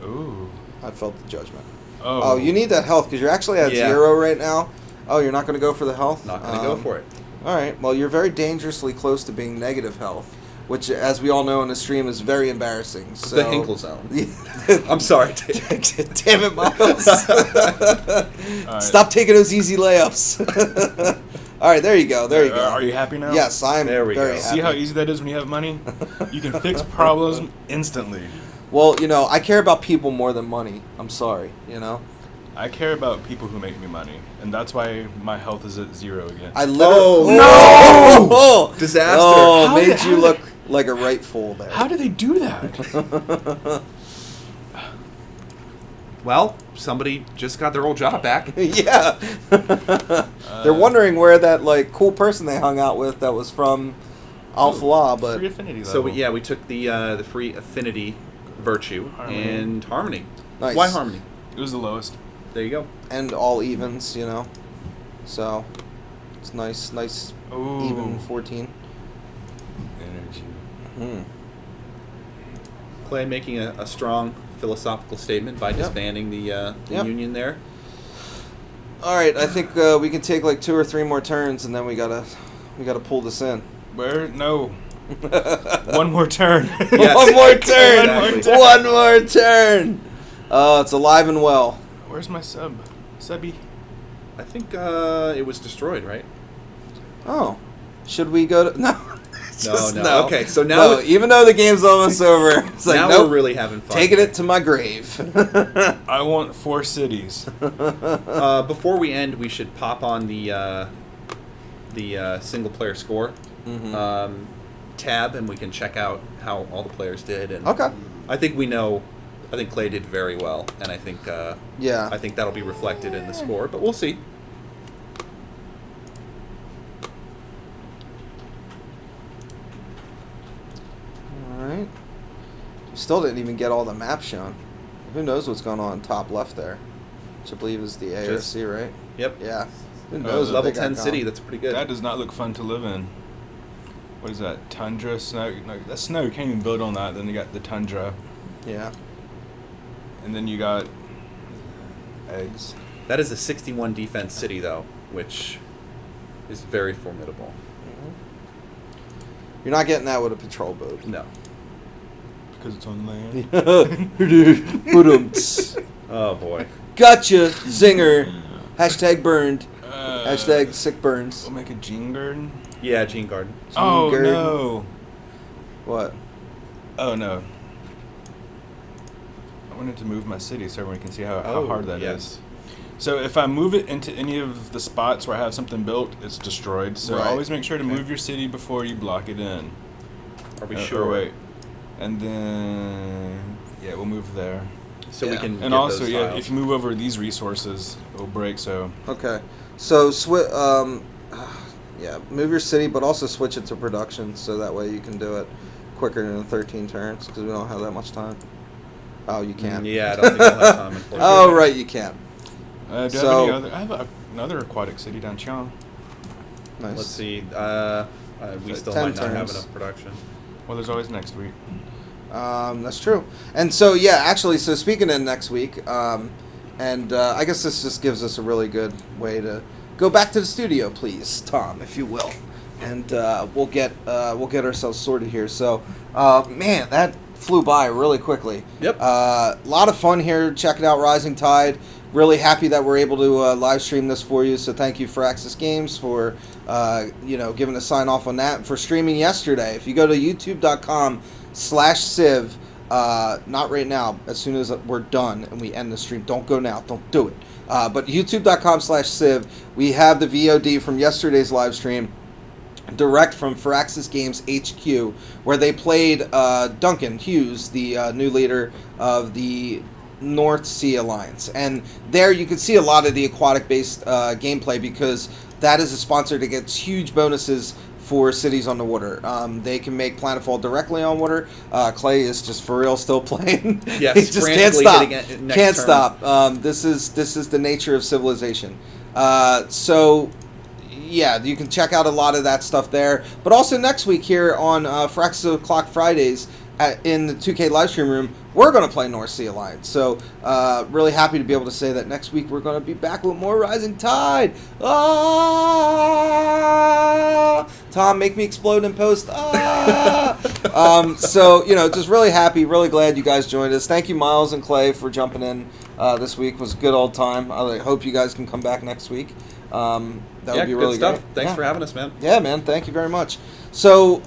Ooh. I felt the judgment. Oh. You need that health because you're actually at 0 right now. Oh, you're not going to go for the health? Not going to go for it. All right. Well, you're very dangerously close to being negative health, which, as we all know in the stream, is very embarrassing. So. The Hinkle zone. I'm sorry, Dave. Damn it, Myles. All right. Stop taking those easy layups. All right, there you go. There you go. Are you happy now? Yes, I'm There we very go. happy. See how easy that is when you have money? You can fix problems instantly. Well, I care about people more than money. I'm sorry, I care about people who make me money, and that's why my health is at 0 again. I literally... Oh, no! Disaster. Oh, How made did- you how look like a right fool there. How do they do that? Well, somebody just got their old job back. Yeah. They're wondering where that, cool person they hung out with that was from Falah, but... Free affinity level. So we took the free affinity virtue Harmony. and harmony. Nice. Why harmony? It was the lowest. There you go. And all evens, So, it's nice Ooh. even 14. Energy. Hmm. Clay making a strong philosophical statement by disbanding the Yep. union there. All right, I think we can take 2 or 3 more turns, and then we gotta pull this in. Where? No. One more turn. Yes. One more turn. Exactly. One more turn. It's alive and well. Where's my sub? Subby. I think it was destroyed, right? Oh, should we go to? No, No. Okay, so now no, even though the game's almost over, it's like, now nope, we're really having fun. taking it to my grave. I want 4 cities. Before we end, we should pop on the single player score tab, and we can check out how all the players did. And Okay. I think we know. I think Clay did very well, and I think I think that'll be reflected in the score. But we'll see. All right. We still didn't even get all the maps shown. Who knows what's going on top left there? Which I believe is the ARC, right? Yep. Yeah. Who knows? what Level they got 10 going. city. That's pretty good. That does not look fun to live in. What is that? Tundra, snow? No, that's snow. You can't even build on that. Then you got the tundra. Yeah. And then you got eggs. That is a 61 defense city, though, which is very formidable. You're not getting that with a patrol boat. No. Because it's on land. Oh, boy. Gotcha, zinger. Hashtag burned. Hashtag sick burns. We'll make a Gene Garden. Yeah, Gene Garden. Oh, Garden. no. What? Oh, no. I wanted to move my city so everyone can see how hard that is. So if I move it into any of the spots where I have something built, it's destroyed. So Right. always make sure to move your city before you block it in. Are we Or sure? wait. And then, yeah, we'll move there. So we Yeah. can And get also, those yeah, tiles. if you move over these resources, it'll break, so... Okay. So, move your city, but also switch it to production so that way you can do it quicker than 13 turns because we don't have that much time. Oh, you can't. Yeah, I don't think we'll have time, unfortunately. Oh, right, you can't. do I have So- any other... I have another aquatic city down Chiang. Nice. Let's see. We So still 10 might not have turns. enough production. Well, there's always next week. That's true. And so, yeah, actually, so speaking of next week, I guess this just gives us a really good way to go back to the studio, please, Tom, if you will. And we'll get ourselves sorted here. So, man, that flew by really quickly. Yep. A lot of fun here checking out Rising Tide. Really happy that we're able to live stream this for you. So thank you for Axis Games for giving a sign off on that and for streaming yesterday. If you go to youtube.com/civ, not right now, as soon as we're done and we end the stream, don't go now, don't do it. But youtube.com/civ, we have the VOD from yesterday's live stream, direct from Firaxis Games HQ, where they played Duncan Hughes, the new leader of the North Sea Alliance. And there you can see a lot of the aquatic-based gameplay because that is a sponsor that gets huge bonuses for cities on the water. They can make Planetfall directly on water. Clay is just for real still playing. Yes, he just can't frantically stop. hitting it next Can't turn. stop. This is the nature of civilization. So yeah, you can check out a lot of that stuff there. But also next week here on Firaxis O'Clock Fridays in the 2K livestream room, we're going to play North Sea Alliance. So really happy to be able to say that next week we're going to be back with more Rising Tide. Ah! Tom, make me explode in post. Ah! So, just really happy, really glad you guys joined us. Thank you, Myles and Clay, for jumping in this week. It was a good old time. I hope you guys can come back next week. That would be good really stuff. great. Thanks Yeah. for having us, man. Yeah, man. Thank you very much. So,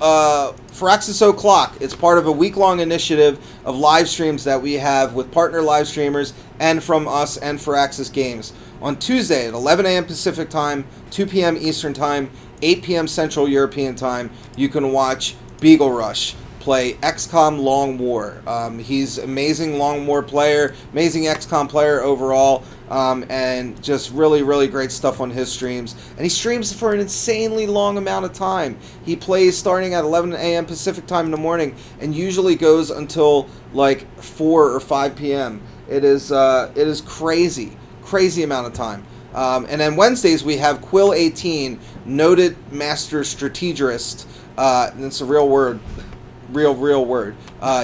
Firaxis O'Clock, it's part of a week-long initiative of live streams that we have with partner live streamers and from us and Firaxis Games. On Tuesday at 11 a.m. Pacific Time, 2 p.m. Eastern Time, 8 p.m. Central European Time, you can watch Beagle Rush play XCOM Long War. He's amazing Long War player, amazing XCOM player overall, and just really, really great stuff on his streams. And he streams for an insanely long amount of time. He plays starting at 11 a.m. Pacific Time in the morning and usually goes until like 4 or 5 p.m. It is crazy amount of time. And then Wednesdays we have Quill 18, noted master strategist. And it's a real word. Real word.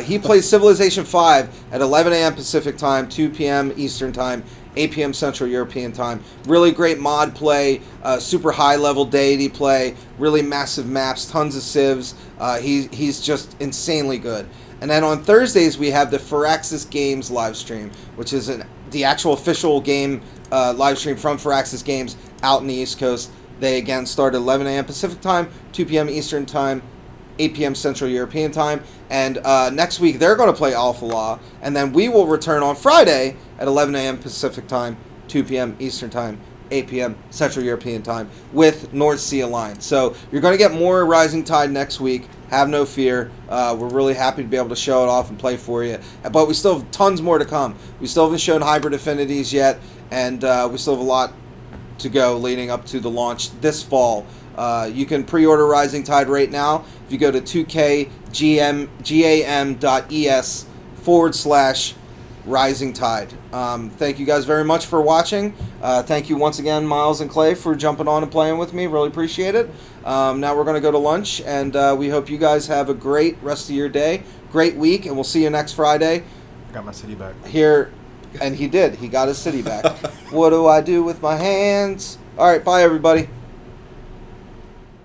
He plays Civilization 5 at 11 a.m. Pacific Time, 2 p.m. Eastern Time, 8 p.m. Central European Time. Really great mod play, super high-level deity play, really massive maps, tons of civs. He's just insanely good. And then on Thursdays, we have the Firaxis Games live stream, which is the actual official game live stream from Firaxis Games out in the East Coast. They, again, start at 11 a.m. Pacific Time, 2 p.m. Eastern Time, 8 p.m. Central European Time. And next week, they're going to play Falah. And then we will return on Friday at 11 a.m. Pacific Time, 2 p.m. Eastern Time, 8 p.m. Central European Time with North Sea Alliance. So you're going to get more Rising Tide next week. Have no fear. We're really happy to be able to show it off and play for you. But we still have tons more to come. We still haven't shown Hybrid Affinities yet, and we still have a lot to go leading up to the launch this fall. You can pre-order Rising Tide right now. If you go to 2kgam.es/Rising Tide. Thank you guys very much for watching. Thank you once again, Myles and Clay, for jumping on and playing with me. Really appreciate it. Now we're going to go to lunch, and we hope you guys have a great rest of your day, great week, and we'll see you next Friday. I got my city back. Here, and he did. He got his city back. What do I do with my hands? All right, bye, everybody.